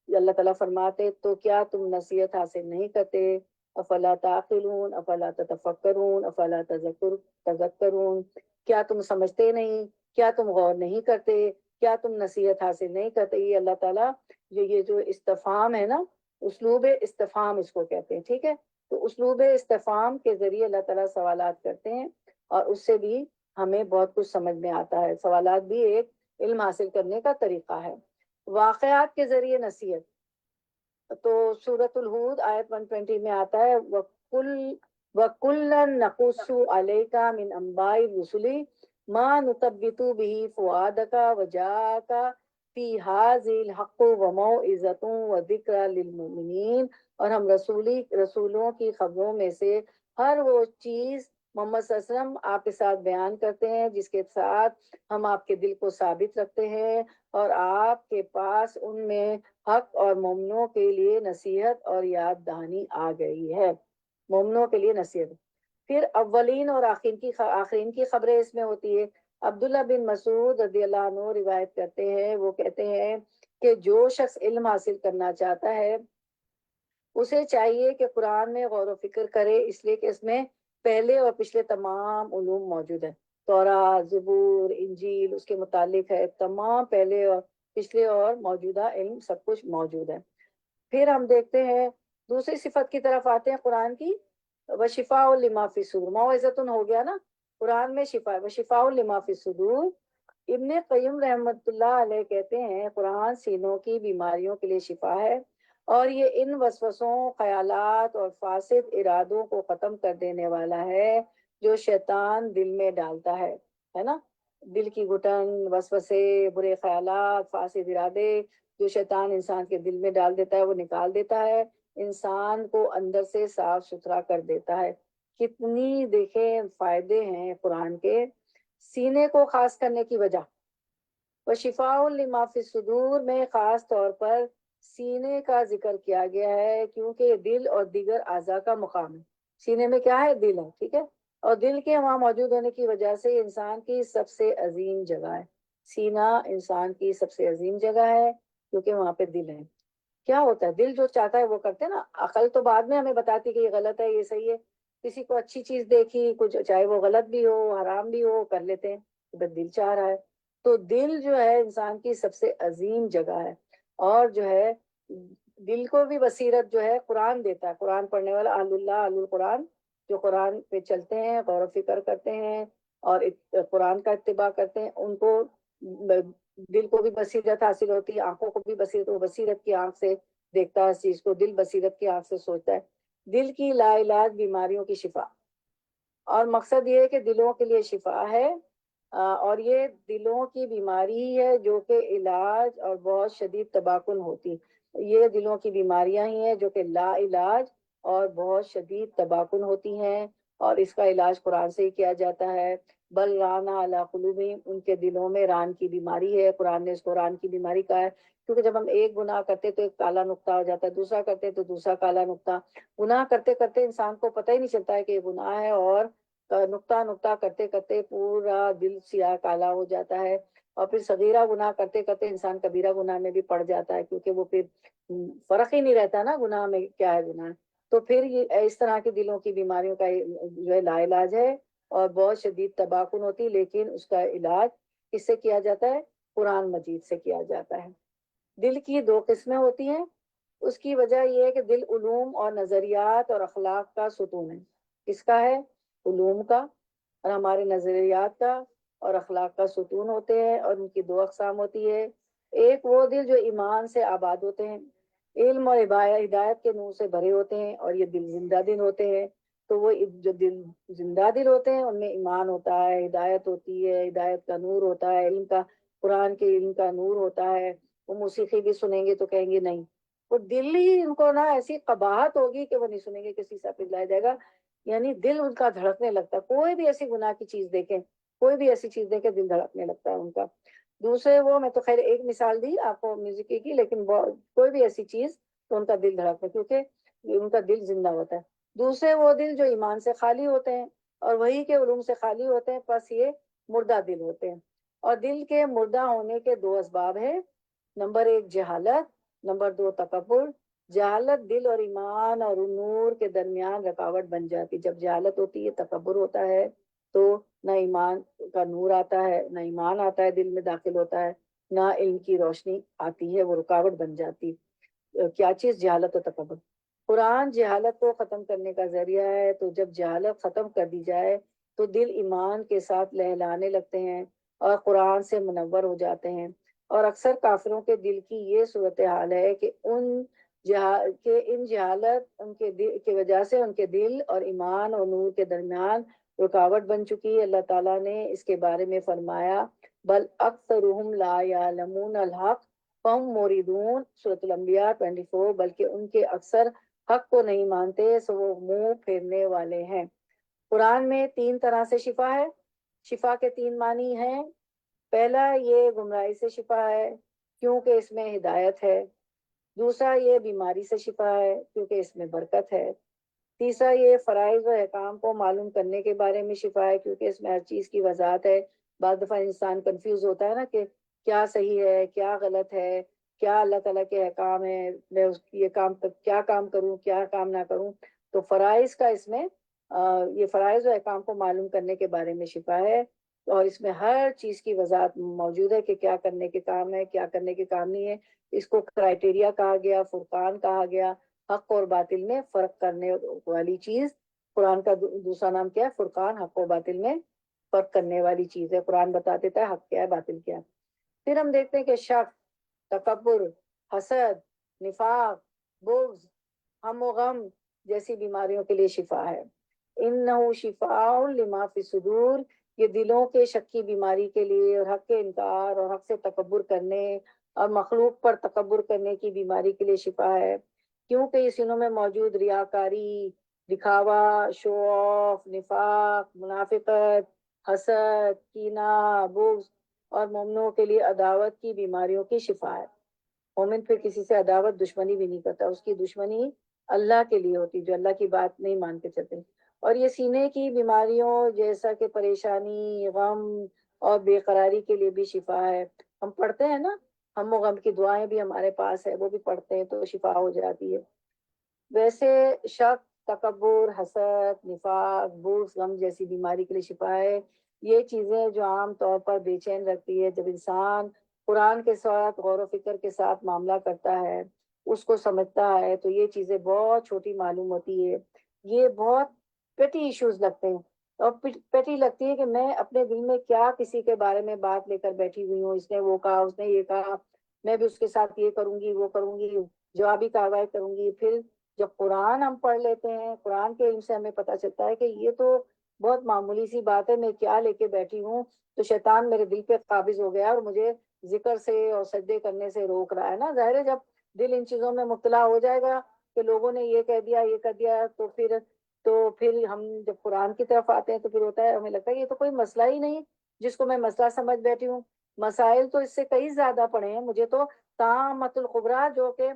[SPEAKER 1] اللہ تعالیٰ فرماتے تو کیا تم نصیحت حاصل نہیں کرتے؟ افلا تعقلون، افلا تتفکرون، افلا تذکرون، کیا تم سمجھتے نہیں؟ کیا تم غور نہیں کرتے؟ کیا تم نصیحت حاصل نہیں کرتے؟ یہ اللہ تعالیٰ یہ جو استفہام ہے نا، اسلوب استفہام اس کو کہتے ہیں، ٹھیک ہے؟ تو اسلوب استفہام کے ذریعے اللہ تعالیٰ سوالات کرتے ہیں اور اس سے بھی ہمیں بہت کچھ سمجھ میں آتا ہے۔ سوالات بھی ایک علم حاصل کرنے کا طریقہ ہے۔ واقعات کے ذریعے نصیحت، تو سورۃ الہود آیت 120 میں آتا ہے وَكُلًّا نَقُصُّ عَلَيْكَ مِنْ أَنْبَاءِ الرُّسُلِ مَا نُثَبِّتُ بِهِ فُؤَادَكَ وَجَاءَكَ فِي هَٰذِهِ الْحَقُّ وَمَوْعِظَةٌ وَذِكْرَىٰ لِلْمُؤْمِنِينَ، اور ہم رسولوں کی خبروں میں سے ہر وہ چیز محمد صلی اللہ علیہ وسلم آپ کے ساتھ بیان کرتے ہیں جس کے ساتھ ہم آپ کے دل کو ثابت رکھتے ہیں، اور آپ کے پاس ان میں حق اور مومنوں کے لیے نصیحت اور یاد دہانی آ گئی ہے۔ مومنوں کے لیے نصیحت۔ پھر اولین اور آخرین کی خبریں اس میں ہوتی ہے۔ عبداللہ بن مسعود رضی اللہ عنہ روایت کرتے ہیں، وہ کہتے ہیں کہ جو شخص علم حاصل کرنا چاہتا ہے اسے چاہیے کہ قرآن میں غور و فکر کرے، اس لیے کہ اس میں پہلے اور پچھلے تمام علوم موجود ہیں۔ تورات، زبور، انجیل اس کے متعلق ہے، تمام پہلے اور پچھلے اور موجودہ علم سب کچھ موجود ہے۔ پھر ہم دیکھتے ہیں دوسری صفت کی طرف آتے ہیں قرآن کی، وشفاء لما فی الصدور، موعظۃ ہو گیا نا، قرآن میں شفا ہے، وشفاء لما فی الصدور۔ ابن قیم رحمۃ اللہ علیہ کہتے ہیں قرآن سینوں کی بیماریوں کے لیے شفا ہے، اور یہ ان وسوسوں، خیالات اور فاسد ارادوں کو ختم کر دینے والا ہے جو شیطان دل میں ڈالتا ہے نا؟ دل کی گھٹن، وسوسے، برے خیالات، فاسد ارادے جو شیطان انسان کے دل میں ڈال دیتا ہے وہ نکال دیتا ہے، انسان کو اندر سے صاف ستھرا کر دیتا ہے۔ کتنی دیکھیں فائدے ہیں قرآن کے سینے کو خاص کرنے کی وجہ۔ وشفاء لما فی الصدور میں خاص طور پر سینے کا ذکر کیا گیا ہے کیونکہ یہ دل اور دیگر اعضاء کا مقام ہے۔ سینے میں کیا ہے؟ دل ہے، ٹھیک ہے؟ اور دل کے وہاں موجود ہونے کی وجہ سے انسان کی سب سے عظیم جگہ ہے۔ سینہ انسان کی سب سے عظیم جگہ ہے کیونکہ وہاں پہ دل ہے۔ کیا ہوتا ہے؟ دل جو چاہتا ہے وہ کرتے ہیں نا، عقل تو بعد میں ہمیں بتاتی کہ یہ غلط ہے، یہ صحیح ہے۔ کسی کو اچھی چیز دیکھی، کچھ چاہے وہ غلط بھی ہو، حرام بھی ہو، کر لیتے ہیں، بس دل چاہ رہا ہے۔ تو دل جو ہے انسان کی سب سے عظیم جگہ ہے، اور جو ہے دل کو بھی بصیرت جو ہے قرآن دیتا ہے۔ قرآن پڑھنے والا اہل اللہ، اہل القرآن، جو قرآن پہ چلتے ہیں، غور و فکر کرتے ہیں اور قرآن کا اتباع کرتے ہیں، ان کو دل کو بھی بصیرت حاصل ہوتی ہے، آنکھوں کو بھی بصیرت، وہ بصیرت کی آنکھ سے دیکھتا ہے اس چیز کو، دل بصیرت کی آنکھ سے سوچتا ہے۔ دل کی لا علاج بیماریوں کی شفا، اور مقصد یہ ہے کہ دلوں کے لیے شفا ہے، اور یہ دلوں کی بیماری ہے جو کہ علاج اور بہت شدید تباکن ہوتی، یہ دلوں کی بیماریاں ہی ہیں جو کہ لا علاج اور بہت شدید تباکن ہوتی ہیں، اور اس کا علاج قرآن سے ہی کیا جاتا ہے۔ بل ران علی قلوبہم، ان کے دلوں میں ران کی بیماری ہے، قرآن نے اس کو ران کی بیماری کہا ہے، کیونکہ جب ہم ایک گناہ کرتے تو ایک کالا نقطہ ہو جاتا ہے، دوسرا کرتے تو دوسرا کالا نقطہ، گناہ کرتے کرتے انسان کو پتہ ہی نہیں چلتا ہے کہ یہ گناہ ہے، اور نقطہ نقطہ کرتے کرتے پورا دل سیاہ کالا ہو جاتا ہے، اور پھر صغیرہ گناہ کرتے کرتے انسان کبیرہ گناہ میں بھی پڑ جاتا ہے، کیونکہ وہ پھر فرق ہی نہیں رہتا نا گناہ میں کیا ہے گناہ۔ تو پھر یہ اس طرح کی دلوں کی بیماریوں کا جو ہے لا علاج ہے اور بہت شدید تباکن ہوتی، لیکن اس کا علاج کس سے کیا جاتا ہے؟ قرآن مجید سے کیا جاتا ہے۔ دل کی دو قسمیں ہوتی ہیں، اس کی وجہ یہ ہے کہ دل علوم اور نظریات اور اخلاق کا ستون ہے۔ کس کا ہے؟ علوم کا اور ہمارے نظریات کا اور اخلاق کا ستون ہوتے ہیں، اور ان کی دو اقسام ہوتی ہے۔ ایک وہ دل جو ایمان سے آباد ہوتے ہیں، علم اور ہدایت کے نور سے بھرے ہوتے ہیں، اور یہ دل زندہ دل ہوتے ہیں۔ تو وہ جو دل زندہ دل ہوتے ہیں ان میں ایمان ہوتا ہے، ہدایت ہوتی ہے، ہدایت کا نور ہوتا ہے، علم کا، قرآن کے علم کا نور ہوتا ہے۔ وہ موسیقی بھی سنیں گے تو کہیں گے نہیں، وہ دل ہی ان کو نا ایسی قباحت ہوگی کہ وہ نہیں سنیں گے، کسی سے پگھلایا جائے گا، یعنی دل ان کا دھڑکنے لگتا ہے، کوئی بھی ایسی گناہ کی چیز دیکھیں، کوئی بھی ایسی چیز دیکھیں دل دھڑکنے لگتا ہے ان کا۔ دوسرے وہ، میں تو خیر ایک مثال دی آپ کو میوزک کی، لیکن کوئی بھی ایسی چیز تو ان کا دل دھڑکتا ہے، کیونکہ ان کا دل زندہ ہوتا ہے۔ دوسرے وہ دل جو ایمان سے خالی ہوتے ہیں اور وہی کے علوم سے خالی ہوتے ہیں، بس یہ مردہ دل ہوتے ہیں۔ اور دل کے مردہ ہونے کے دو اسباب ہیں، نمبر ایک جہالت، نمبر دو تکبر۔ جہالت دل اور ایمان اور نور کے درمیان رکاوٹ بن جاتی، جب جہالت ہوتی ہے، تکبر ہوتا ہے، تو نہ ایمان کا نور آتا ہے، نہ ایمان آتا ہے دل میں داخل ہوتا ہے، نہ علم کی روشنی آتی ہے، وہ رکاوٹ بن جاتی۔ کیا چیز؟ جہالت و تکبر۔ قرآن جہالت کو ختم کرنے کا ذریعہ ہے، تو جب جہالت ختم کر دی جائے تو دل ایمان کے ساتھ لہلانے لگتے ہیں اور قرآن سے منور ہو جاتے ہیں۔ اور اکثر کافروں کے دل کی یہ صورتحال ہے کہ ان جہالت ان کے دل کی وجہ سے ان کے دل اور ایمان اور نور کے درمیان رکاوٹ بن چکی ہے۔ اللہ تعالیٰ نے اس کے بارے میں فرمایا، بل اکثرهم لا یعلمون الحق فهم موردون، سورۃ الانبیاء 24، بلکہ ان کے اکثر حق کو نہیں مانتے، سو وہ منہ پھیرنے والے ہیں۔ قرآن میں تین طرح سے شفا ہے، شفا کے تین معنی ہیں۔ پہلا، یہ گمراہی سے شفا ہے کیونکہ اس میں ہدایت ہے۔ دوسرا، یہ بیماری سے شفا ہے کیونکہ اس میں برکت ہے۔ تیسرا، یہ فرائض و احکام کو معلوم کرنے کے بارے میں شفا ہے کیونکہ اس میں ہر چیز کی وضاحت ہے۔ بعض دفعہ انسان کنفیوز ہوتا ہے نا کہ کیا صحیح ہے، کیا غلط ہے، کیا اللہ تعالیٰ کے احکام ہے، میں یہ کام کیا کام کروں، کیا کام نہ کروں۔ تو فرائض کا اس میں یہ فرائض و احکام کو معلوم کرنے کے بارے میں شفا ہے، اور اس میں ہر چیز کی وضاحت موجود ہے کہ کیا کرنے کے کام ہے، کیا کرنے کے کام نہیں ہے۔ اس کو کرائٹیریا کہا گیا، فرقان کہا گیا، حق اور باطل میں فرق کرنے والی چیز۔ قرآن کا دوسرا نام کیا ہے؟ فرقان، حق و باطل میں فرق کرنے والی چیز ہے۔ قرآن بتا دیتا ہے حق کیا ہے، باطل کیا ہے۔ پھر ہم دیکھتے ہیں کہ شک، تکبر، حسد، نفاق، بغض، ہم و غم جیسی بیماریوں کے لیے شفا ہے۔ انہ شفاء لما فی الصدور، یہ دلوں کے شک کی بیماری کے لیے، اور حق کے انکار اور حق سے تکبر کرنے اور مخلوق پر تکبر کرنے کی بیماری کے لیے شفا ہے، کیونکہ اس انہوں میں موجود ریاکاری، دکھاوا، شو آف، نفاق، منافقت، حسد، کینہ، بغض، اور مومنوں کے لیے عداوت کی بیماریوں کی شفا ہے۔ مومن پھر کسی سے عداوت، دشمنی بھی نہیں کرتا، اس کی دشمنی اللہ کے لیے ہوتی، جو اللہ کی بات نہیں مان کے چلتے۔ اور یہ سینے کی بیماریوں جیسا کہ پریشانی، غم اور بے قراری کے لیے بھی شفا ہے۔ ہم پڑھتے ہیں نا، ہم و غم کی دعائیں بھی ہمارے پاس ہے، وہ بھی پڑھتے ہیں تو شفا ہو جاتی ہے۔ ویسے شک، تکبر، حسد، نفاق، بغض، غم جیسی بیماری کے لیے شفا ہے۔ یہ چیزیں جو عام طور پر بے چین رکھتی ہے، جب انسان قرآن کے ساتھ غور و فکر کے ساتھ معاملہ کرتا ہے، اس کو سمجھتا ہے، تو یہ چیزیں بہت چھوٹی معلوم ہوتی ہے۔ یہ بہت پیٹی ایشوز لگتے ہیں، اور پیٹی لگتی ہے کہ میں اپنے دل میں کیا کسی کے بارے میں بات لے کر بیٹھی ہوئی ہوں، اس نے وہ کہا، اس نے یہ کہا، میں بھی اس کے ساتھ یہ کروں گی، وہ کروں گی، جوابی کارروائی کروں گی۔ پھر جب قرآن ہم پڑھ لیتے ہیں، قرآن کے علم سے ہمیں پتہ چلتا ہے کہ یہ تو بہت معمولی سی بات ہے، میں کیا لے کے بیٹھی ہوں، تو شیطان میرے دل پہ قابض ہو گیا اور مجھے ذکر سے اور سجدے کرنے سے روک رہا ہے نا۔ ظاہر ہے جب دل ان چیزوں میں مبتلا ہو جائے گا کہ لوگوں نے یہ کہہ دیا، یہ کر دیا، تو پھر ہم جب قرآن کی طرف آتے ہیں تو پھر ہوتا ہے، ہمیں لگتا ہے یہ تو کوئی مسئلہ ہی نہیں جس کو میں مسئلہ سمجھ بیٹھی ہوں۔ مسائل تو اس سے کئی زیادہ پڑے ہیں، مجھے تو طامۃ الکبریٰ جو کہ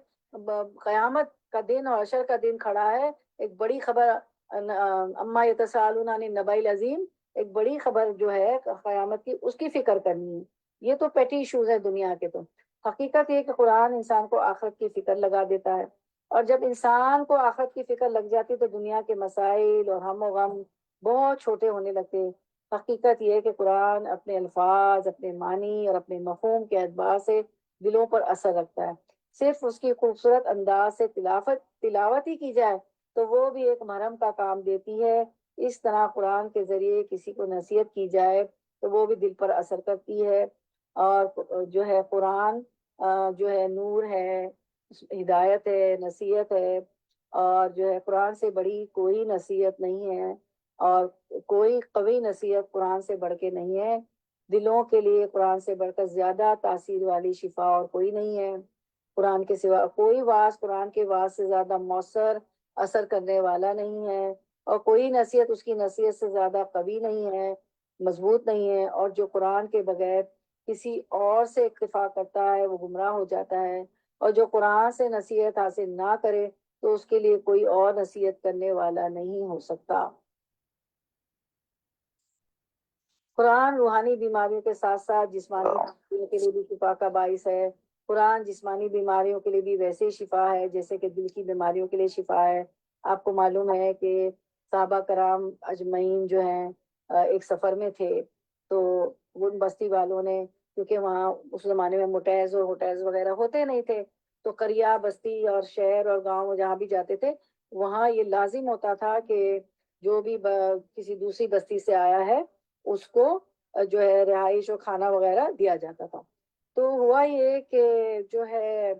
[SPEAKER 1] قیامت کا دن اور حشر کا دن کھڑا ہے، ایک بڑی خبر، اما یتساءلون عن النبأ العظیم، ایک بڑی خبر جو ہے قیامت کی، اس کی فکر کرنی ہے۔ یہ تو پیٹی ایشوز ہے دنیا کے۔ تو حقیقت یہ کہ قرآن انسان کو آخرت کی فکر لگا دیتا ہے، اور جب انسان کو آخرت کی فکر لگ جاتی تو دنیا کے مسائل اور ہم و غم بہت چھوٹے ہونے لگتے ہیں۔ حقیقت یہ ہے کہ قرآن اپنے الفاظ، اپنے معنی اور اپنے مفہوم کے اعتبار سے دلوں پر اثر رکھتا ہے۔ صرف اس کی خوبصورت انداز سے تلاوت ہی کی جائے تو وہ بھی ایک مرہم کا کام دیتی ہے۔ اس طرح قرآن کے ذریعے کسی کو نصیحت کی جائے تو وہ بھی دل پر اثر کرتی ہے۔ اور جو ہے قرآن جو ہے نور ہے، ہدایت ہے، نصیحت ہے، اور جو ہے قرآن سے بڑی کوئی نصیحت نہیں ہے، اور کوئی قوی نصیحت قرآن سے بڑھ کے نہیں ہے۔ دلوں کے لیے قرآن سے بڑھ کر زیادہ تاثیر والی شفا اور کوئی نہیں ہے۔ قرآن کے سوا کوئی واعظ قرآن کے واعظ سے زیادہ مؤثر، اثر کرنے والا نہیں ہے، اور کوئی نصیحت اس کی نصیحت سے زیادہ قوی نہیں ہے، مضبوط نہیں ہے۔ اور جو قرآن کے بغیر کسی اور سے اکتفا کرتا ہے وہ گمراہ ہو جاتا ہے، اور جو قرآن سے نصیحت حاصل نہ کرے تو اس کے لیے کوئی اور نصیحت کرنے والا نہیں ہو سکتا۔ قرآن روحانی بیماریوں کے ساتھ ساتھ جسمانی بیماریوں کے لیے بھی شفا کا باعث ہے۔ قرآن جسمانی بیماریوں کے لیے بھی ویسے شفا ہے جیسے کہ دل کی بیماریوں کے لیے شفا ہے۔ آپ کو معلوم ہے کہ صحابہ کرام اجمعین جو ہیں ایک سفر میں تھے، تو ان بستی والوں نے، کیونکہ وہاں اس زمانے میں موٹیز اور ہوٹیز وغیرہ ہوتے نہیں تھے، تو قریہ، بستی اور شہر اور گاؤں جہاں بھی جاتے تھے وہاں یہ لازم ہوتا تھا کہ جو بھی کسی دوسری بستی سے آیا ہے اس کو جو ہے رہائش اور کھانا وغیرہ دیا جاتا تھا۔ تو ہوا یہ کہ جو ہے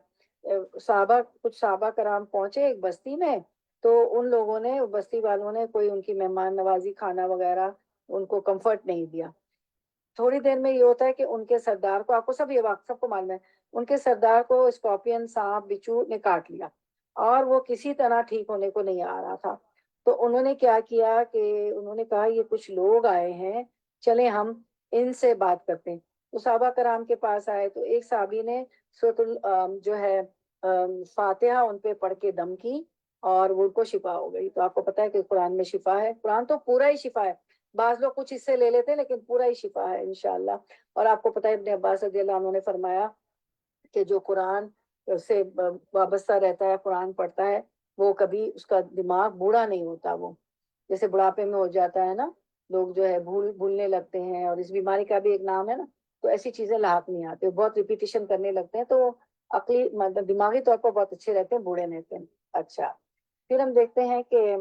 [SPEAKER 1] کچھ صحابہ کرام پہنچے ایک بستی میں، تو ان لوگوں نے، بستی والوں نے کوئی ان کی مہمان نوازی، کھانا وغیرہ ان کو کمفرٹ نہیں دیا۔ تھوڑی دیر میں یہ ہوتا ہے کہ ان کے سردار کو، آپ کو سب یہ واقعہ سب کو معلوم ہے، ان کے سردار کو اسکارپین، سانپ، بچھو نے کاٹ لیا اور وہ کسی طرح ٹھیک ہونے کو نہیں آ رہا تھا۔ تو انہوں نے کیا کیا کہ انہوں نے کہا یہ کچھ لوگ آئے ہیں، چلیں ہم ان سے بات کرتے ہیں۔ تو صحابہ کرام کے پاس آئے تو ایک صحابی نے جو ہے فاتحہ ان پہ پڑھ کے دم کی اور وہ ان کو شفا ہو گئی۔ تو آپ کو پتہ ہے کہ قرآن میں شفا ہے، قرآن تو پورا ہی شفا ہے، بعض لوگ کچھ حصے لے لیتے ہیں لیکن پورا ہی شفا ہے انشاءاللہ۔ اور آپ کو پتہ ہے ابن عباس رضی اللہ عنہ نے فرمایا کہ جو قرآن سے وابستہ رہتا ہے، قرآن پڑھتا ہے، وہ کبھی اس کا دماغ بوڑھا نہیں ہوتا۔ وہ جیسے بڑھاپے میں ہو جاتا ہے نا، لوگ جو ہے بھولنے لگتے ہیں، اور اس بیماری کا بھی ایک نام ہے نا، تو ایسی چیزیں لاحق نہیں آتی، بہت ریپیٹیشن کرنے لگتے ہیں تو عقلی مطلب دماغی طور پر بہت اچھے رہتے ہیں، بوڑھے نہیں رہتے ہیں۔ اچھا، پھر ہم دیکھتے ہیں کہ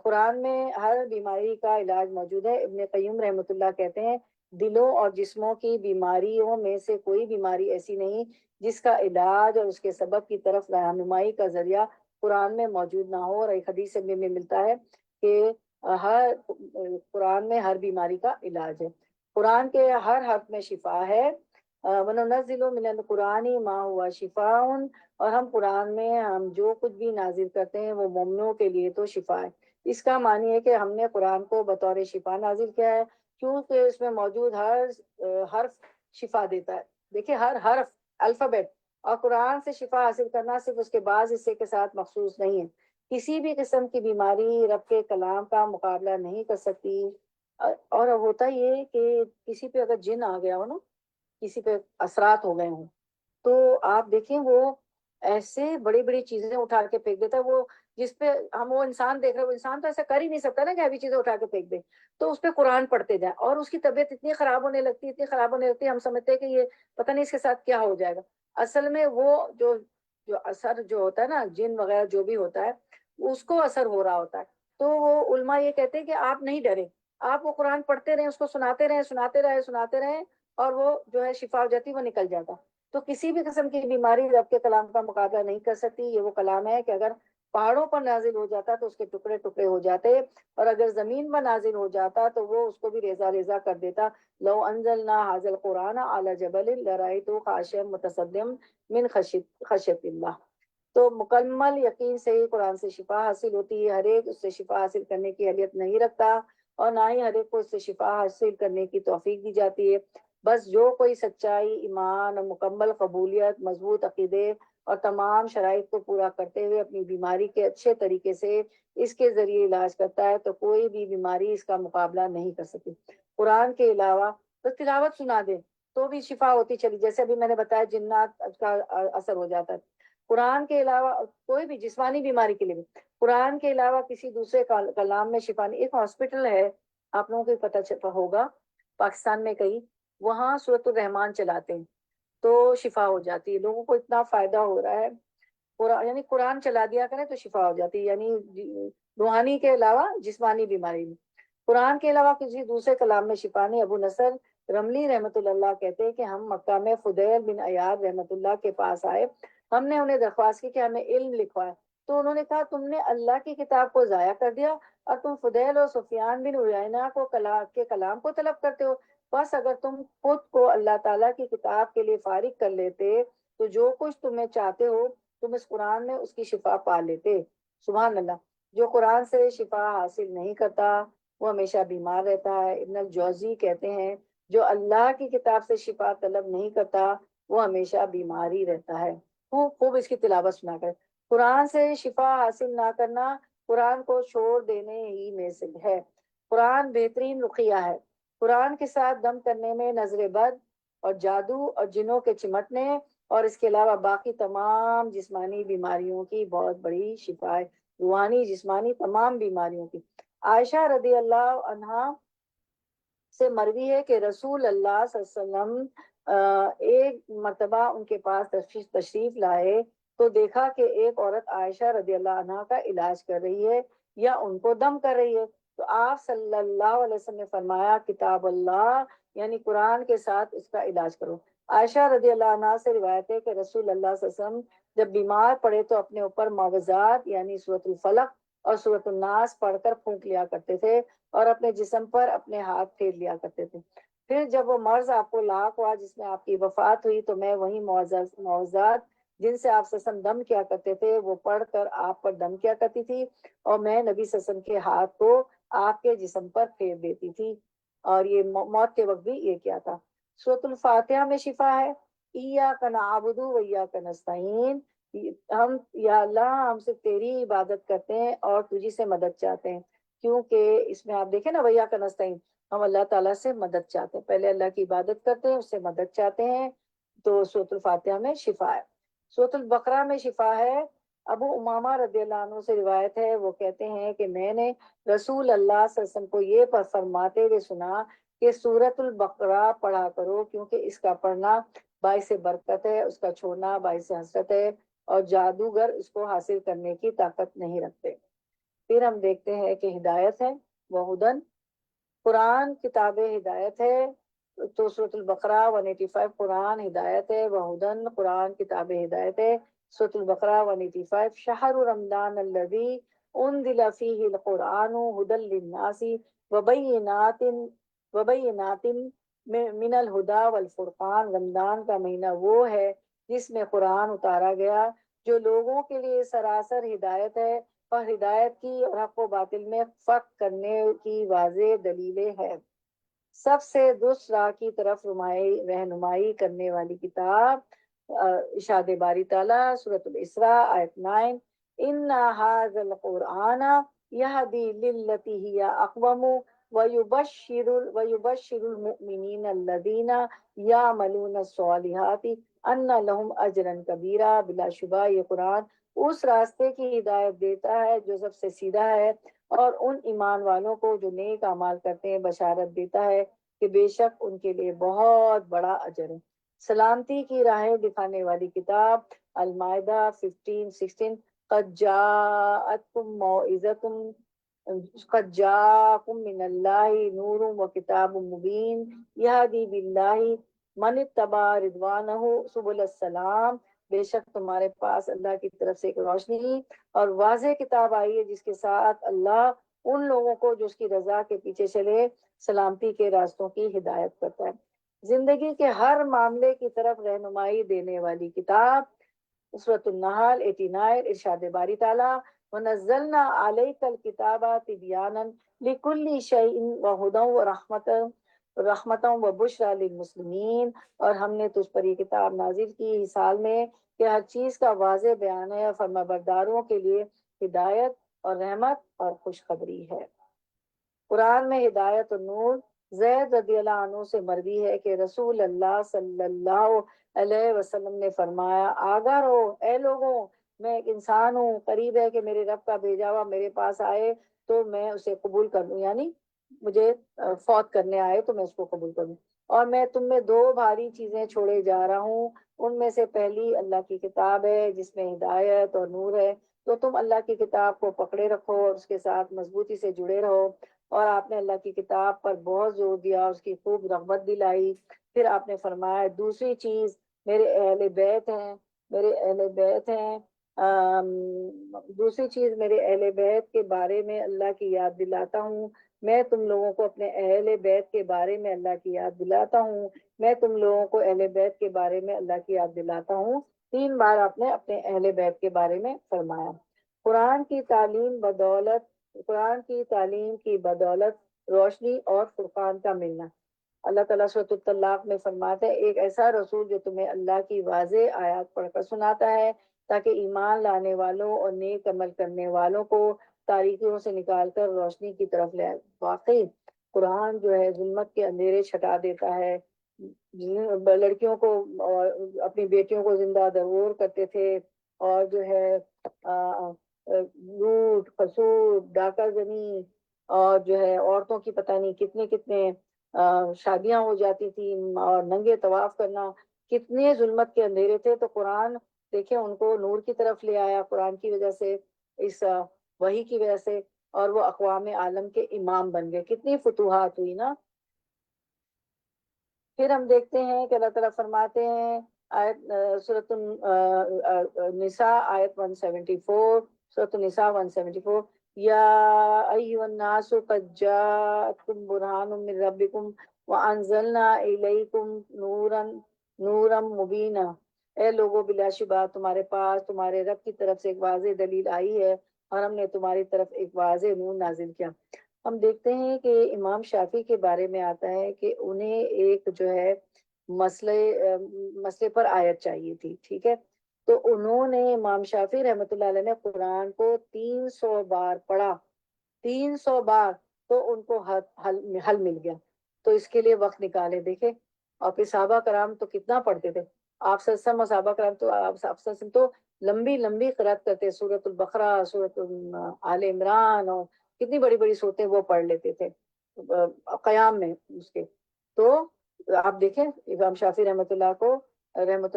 [SPEAKER 1] قرآن میں ہر بیماری کا علاج موجود ہے۔ ابن قیم رحمۃ اللہ کہتے ہیں دلوں اور جسموں کی بیماریوں میں سے کوئی بیماری ایسی نہیں جس کا علاج اور اس کے سبب کی طرف رہنمائی کا ذریعہ قرآن میں موجود نہ ہو۔ اور ایک حدیث میں ملتا ہے کہ قرآن میں ہر بیماری کا علاج ہے، قرآن کے ہر حرف میں شفا ہے۔ وَنُنَزِّلُ مِنَ الْقُرْآنِ مَا هُوَ شِفَاءٌ، اور ہم قرآن میں ہم جو کچھ بھی نازل کرتے ہیں وہ مومنوں کے لیے تو شفا ہے۔ اس کا معنی ہے کہ ہم نے قرآن کو بطور شفا نازل کیا ہے کیونکہ اس میں موجود ہر حرف شفا دیتا ہے۔ دیکھیں ہر حرف الفابیٹ، اور قرآن سے شفا حاصل کرنا صرف اس کے بعض حصے کے ساتھ مخصوص نہیں ہے۔ کسی بھی قسم کی بیماری رب کے کلام کا مقابلہ نہیں کر سکتی۔ اور ہوتا یہ کہ کسی پہ اگر جن آ گیا ہو نا، کسی پہ اثرات ہو گئے ہوں، تو آپ دیکھیں وہ ایسے بڑی بڑی چیزیں اٹھا کے پھینک دیتا ہے۔ وہ جس پہ ہم وہ انسان دیکھ رہے ہیں، وہ انسان تو ایسا کر ہی نہیں سکتا نا کہ ابھی چیزیں اٹھا کے پھینک دے، تو اس پہ قرآن پڑھتے جائیں اور اس کی طبیعت اتنی خراب ہونے لگتی ہے، اتنی خراب ہونے لگتی ہے، ہم سمجھتے ہیں کہ یہ پتہ نہیں اس کے ساتھ کیا ہو جائے گا۔ اصل میں وہ جو اثر جو ہوتا ہے نا، جن وغیرہ جو بھی ہوتا ہے اس کو اثر ہو رہا ہوتا ہے۔ تو وہ علماء یہ کہتے ہیں کہ آپ نہیں ڈریں، آپ وہ قرآن پڑھتے رہیں، اس کو سناتے رہیں، سناتے رہیں، اور وہ جو ہے شفا ہو جاتی، وہ نکل جاتا۔ تو کسی بھی قسم کی بیماری رب کے کلام کا مقابلہ نہیں کر سکتی. یہ وہ کلام ہے کہ اگر پہاڑوں پر نازل ہو جاتا تو اس کے ٹکڑے ٹکڑے ہو جاتے، اور اگر زمین پر نازل ہو جاتا تو وہ اس کو بھی ریزہ ریزہ کر دیتا. لو انزلنا هذا القرآن على جبل لرأيته خاشعا متصدعا من خشیت اللہ. تو مکمل یقین سے ہی قرآن سے شفا حاصل ہوتی ہے. ہر ایک اس سے شفا حاصل کرنے کی اہلیت نہیں رکھتا، اور نہ ہی ہر ایک کو اس سے شفا حاصل کرنے کی توفیق دی جاتی ہے. بس جو کوئی سچائی، ایمان اور مکمل قبولیت، مضبوط عقیدے اور تمام شرائط کو پورا کرتے ہوئے اپنی بیماری کے اچھے طریقے سے اس کے ذریعے علاج کرتا ہے تو کوئی بھی بیماری اس کا مقابلہ نہیں کر سکتی. قرآن کے علاوہ بس تلاوت سنا دے تو بھی شفا ہوتی چلی، جیسے ابھی میں نے بتایا جنات کا اثر ہو جاتا ہے. قرآن کے علاوہ کوئی بھی جسمانی بیماری کے لیے بھی قرآن کے علاوہ کسی دوسرے کلام میں شفا نہیں. ایک ہاسپٹل ہے، آپ لوگوں کو پتہ ہوگا، پاکستان میں کئی، وہاں سورۃ الرحمان چلاتے ہیں تو شفا ہو جاتی ہے. لوگوں کو اتنا فائدہ ہو رہا ہے. یعنی قرآن چلا دیا کریں تو شفا ہو جاتی ہے. یعنی روحانی کے علاوہ جسمانی بیماری میں قرآن کے علاوہ کسی دوسرے کلام میں شفا نہیں. ابو نصر رملی رحمۃ اللہ کہتے ہیں کہ ہم مکہ میں فضیل بن عیاض رحمۃ اللہ کے پاس آئے. ہم نے انہیں درخواست کی کہ ہمیں علم لکھوائے. تو انہوں نے کہا تم نے اللہ کی کتاب کو ضائع کر دیا اور تم فضیل اور سفیان بن عیینہ کو کے کلام کو طلب کرتے ہو. بس اگر تم خود کو اللہ تعالیٰ کی کتاب کے لیے فارغ کر لیتے تو جو کچھ تمہیں چاہتے ہو تم اس قرآن میں اس کی شفا پا لیتے. سبحان اللہ. جو قرآن سے شفا حاصل نہیں کرتا وہ ہمیشہ بیمار رہتا ہے. ابن الجوزی کہتے ہیں جو اللہ کی کتاب سے شفا طلب نہیں کرتا وہ ہمیشہ بیمار ہی رہتا ہے. خوب اس کی تلاوت سنا کر. قرآن سے شفا حاصل نہ کرنا قرآن کو چھوڑ دینے ہی میں سے ہے. قرآن بہترین رقیہ ہے. قرآن کے ساتھ دم کرنے میں نظر بد اور جادو اور جنوں کے چمٹنے اور اس کے علاوہ باقی تمام جسمانی بیماریوں کی بہت بڑی شفا ہے. روحانی جسمانی تمام بیماریوں کی. عائشہ رضی اللہ عنہا سے مروی ہے کہ رسول اللہ صلی اللہ علیہ وسلم ایک مرتبہ ان کے پاس تشریف لائے تو دیکھا کہ ایک عورت عائشہ رضی اللہ عنہا کا علاج کر رہی ہے یا ان کو دم کر رہی ہے. تو آپ صلی اللہ علیہ وسلم نے فرمایا کتاب اللہ یعنی قرآن کے ساتھ اس کا علاج کرو. عائشہ رضی اللہ عنہا سے روایت ہے کہ رسول اللہ صلی اللہ علیہ وسلم جب بیمار پڑے تو اپنے اوپر معوذات یعنی سورۃ الفلق اور سورۃ الناس پڑھ کر پھونک لیا کرتے تھے اور اپنے جسم پر اپنے ہاتھ پھیر لیا کرتے تھے. پھر جب وہ مرض آپ کو لاحق ہوا جس میں آپ کی وفات ہوئی تو میں وہی معوذات جن سے آپ سسم دم کیا کرتے تھے وہ پڑھ کر آپ پر دم کیا کرتی تھی اور میں نبی سسم کے ہاتھ کو آپ کے جسم پر پھیر دیتی تھی. اور یہ موت کے وقت بھی یہ کیا تھا. سورۃ الفاتحہ میں شفا ہے. ایاک نعبد و ایاک نستعین. ہم یا اللہ ہم صرف تیری عبادت کرتے ہیں اور تجھی سے مدد چاہتے ہیں. کیونکہ اس میں آپ دیکھیں نا ویاک نستعین ہم اللہ تعالیٰ سے مدد چاہتے ہیں. پہلے اللہ کی عبادت کرتے ہیں اس سے مدد چاہتے ہیں تو سورۃ الفاتحہ میں شفا ہے. سورۃ البقرہ میں شفا ہے. ابو امامہ رضی اللہ عنہ سے روایت ہے وہ کہتے ہیں کہ میں نے رسول اللہ صلی اللہ علیہ وسلم کو یہ فرماتے ہوئے سنا کہ سورۃ البقرہ پڑھا کرو کیونکہ اس کا پڑھنا باعث برکت ہے، اس کا چھوڑنا باعث حسرت ہے اور جادوگر اس کو حاصل کرنے کی طاقت نہیں رکھتے. پھر ہم دیکھتے ہیں کہ ہدایت ہے وہ ہدن. قرآن کتاب ہدایت ہے تو سورۃ البقرہ 185 قرآن ہدایت ہے وہ ہدن. قرآن کتاب ہدایت ہے. سورۃ البقرہ 185 شہر رمضان الذی انزل فیہ القرآن ہدی للناس وبینات من الہدی والفرقان. رمضان کا مہینہ وہ ہے جس میں قرآن اتارا گیا جو لوگوں کے لیے سراسر ہدایت ہے اور ہدایت کی اور حق و باطل میں فرق کرنے کی واضح دلیلیں ہیں. سب سے درست راہ کی طرف رہنمائی کرنے والی کتاب ارشاد باری تعالیٰ سورۃ الاسراء آیت 9 ان ھذا القرآن یہدی للتی ہی اقوم ویبشر المؤمنین الذین یعملون الصالحات ان لہم اجرا کبیرا. بلا شبہ یہ قرآن اس راستے کی ہدایت دیتا ہے جو سب سے سیدھا ہے اور ان ایمان والوں کو جو نیک اعمال کرتے ہیں بشارت دیتا ہے کہ بے شک ان کے لیے بہت بڑا اجر ہے. سلامتی کی راہیں دکھانے والی کتاب المائدہ 15:16 قد جاءتکم موعظۃ قد جاءکم من اللہ نور و کتاب مبین یہدی باللہ من اتبع رضوانہ سبل السلام، بے شک تمہارے پاس اللہ کی طرف سے ایک روشنی اور واضح کتاب آئی ہے جس کے ساتھ اللہ ان لوگوں کو جو اس کی رضا کے پیچھے چلے سلامتی کے راستوں کی ہدایت کرتا ہے۔ زندگی کے ہر معاملے کی طرف رہنمائی دینے والی کتاب، سورۃ النحل 89، ارشاد باری تعالیٰ وَنَزَّلْنَا عَلَيْكَ الْكِتَابَ تِبْيَانًا لِكُلِّ شَيْءٍ وَهُدًى وَرَحْمَةً وَبُشْرَى لِلْمُسْلِمِينَ، اور ہم نے تجھ پر یہ کتاب نازل کی اس حال میں کہ ہر چیز کا واضح بیان ہے، اور فرما برداروں کے لیے ہدایت اور رحمت اور خوشخبری ہے۔ قرآن میں ہدایت اور نور، زید رضی اللہ عنہ سے مروی ہے کہ رسول اللہ صلی اللہ علیہ وسلم نے فرمایا، آگاہ رہو اے لوگوں، میں ایک انسان ہوں، قریب ہے کہ میرے رب کا بھیجا ہوا میرے پاس آئے تو میں اسے قبول کر لوں، یعنی مجھے فوت کرنے آئے تو میں اس کو قبول کروں، اور میں تم میں دو بھاری چیزیں چھوڑے جا رہا ہوں، ان میں سے پہلی اللہ کی کتاب ہے جس میں ہدایت اور نور ہے، تو تم اللہ کی کتاب کو پکڑے رکھو اور اس کے ساتھ مضبوطی سے جڑے رہو۔ اور آپ نے اللہ کی کتاب پر بہت زور دیا، اس کی خوب رغبت دلائی۔ پھر آپ نے فرمایا دوسری چیز میرے اہل بیت ہیں، میرے اہل بیت ہیں، دوسری چیز میرے اہل بیت کے بارے میں اللہ کی یاد دلاتا ہوں، میں تم لوگوں کو اپنے اہل بیت کے بارے میں اللہ کی یاد دلاتا ہوں، میں تم لوگوں کو اہل بیت کے بارے میں اللہ کی یاد دلاتا ہوں۔ 3 بار آپ نے اپنے اہل بیت کے بارے میں فرمایا۔ قرآن کی تعلیم بدولت قرآن کی تعلیم کی بدولت روشنی اور فرقان کا ملنا۔ اللہ تعالیٰ سورۃ الطلاق میں فرماتا ہے، ایک ایسا رسول جو تمہیں اللہ کی واضح آیات پڑھ کر سناتا ہے تاکہ ایمان لانے والوں اور نیک عمل کرنے والوں کو تاریکیوں سے نکال کر روشنی کی طرف لے آئے۔ واقعی قرآن جو ہے ظلمت کے اندھیرے چھٹا دیتا ہے۔ لڑکیوں کو اور اپنی بیٹیوں کو زندہ درگور کرتے تھے، اور جو ہے لوٹ خسوٹ ڈاکہ زنی، اور جو ہے عورتوں کی پتہ نہیں کتنے کتنے شادیاں ہو جاتی تھی، اور ننگے طواف کرنا، کتنے ظلمت کے اندھیرے تھے۔ تو قرآن دیکھیں ان کو نور کی طرف لے آیا قرآن کی وجہ سے، اس وحی کی وجہ سے، اور وہ اقوام عالم کے امام بن گئے۔ کتنی فتوحات ہوئی نا۔ پھر ہم دیکھتے ہیں کہ اللہ تعالیٰ فرماتے ہیں آیت سورۃ النساء آیت 174، سورۃ النساء 174، یا ایھا الناس قد جاءکم برہان من ربکم وانزلنا الیکم نورا مبینا، اے لوگو بلا شبہ تمہارے پاس تمہارے رب کی طرف سے ایک واضح دلیل آئی ہے، اور ہم نے تمہاری طرف ایک واضح نور نازل کیا۔ ہم دیکھتے ہیں کہ امام شافعی کے بارے میں آتا ہے کہ انہیں ایک جو ہے مسئلے پر آیت چاہیے تھی، ٹھیک ہے، تو انہوں نے امام شافعی رحمۃ اللہ علیہ نے قرآن کو 300 بار پڑھا، 300 بار، تو ان کو حل مل گیا۔ تو اس کے لیے وقت نکالے دیکھے، اور پھر صحابہ کرام تو کتنا پڑھتے تھے، آپ صلی صحابہ کرام تو لمبی لمبی قرأت کرتے، سورۃ البقرہ، سورۃ آل عمران، اور کتنی بڑی بڑی صورتیں وہ پڑھ لیتے تھے قیام میں اس کے۔ تو آپ دیکھیں امام شافعی رحمۃ اللہ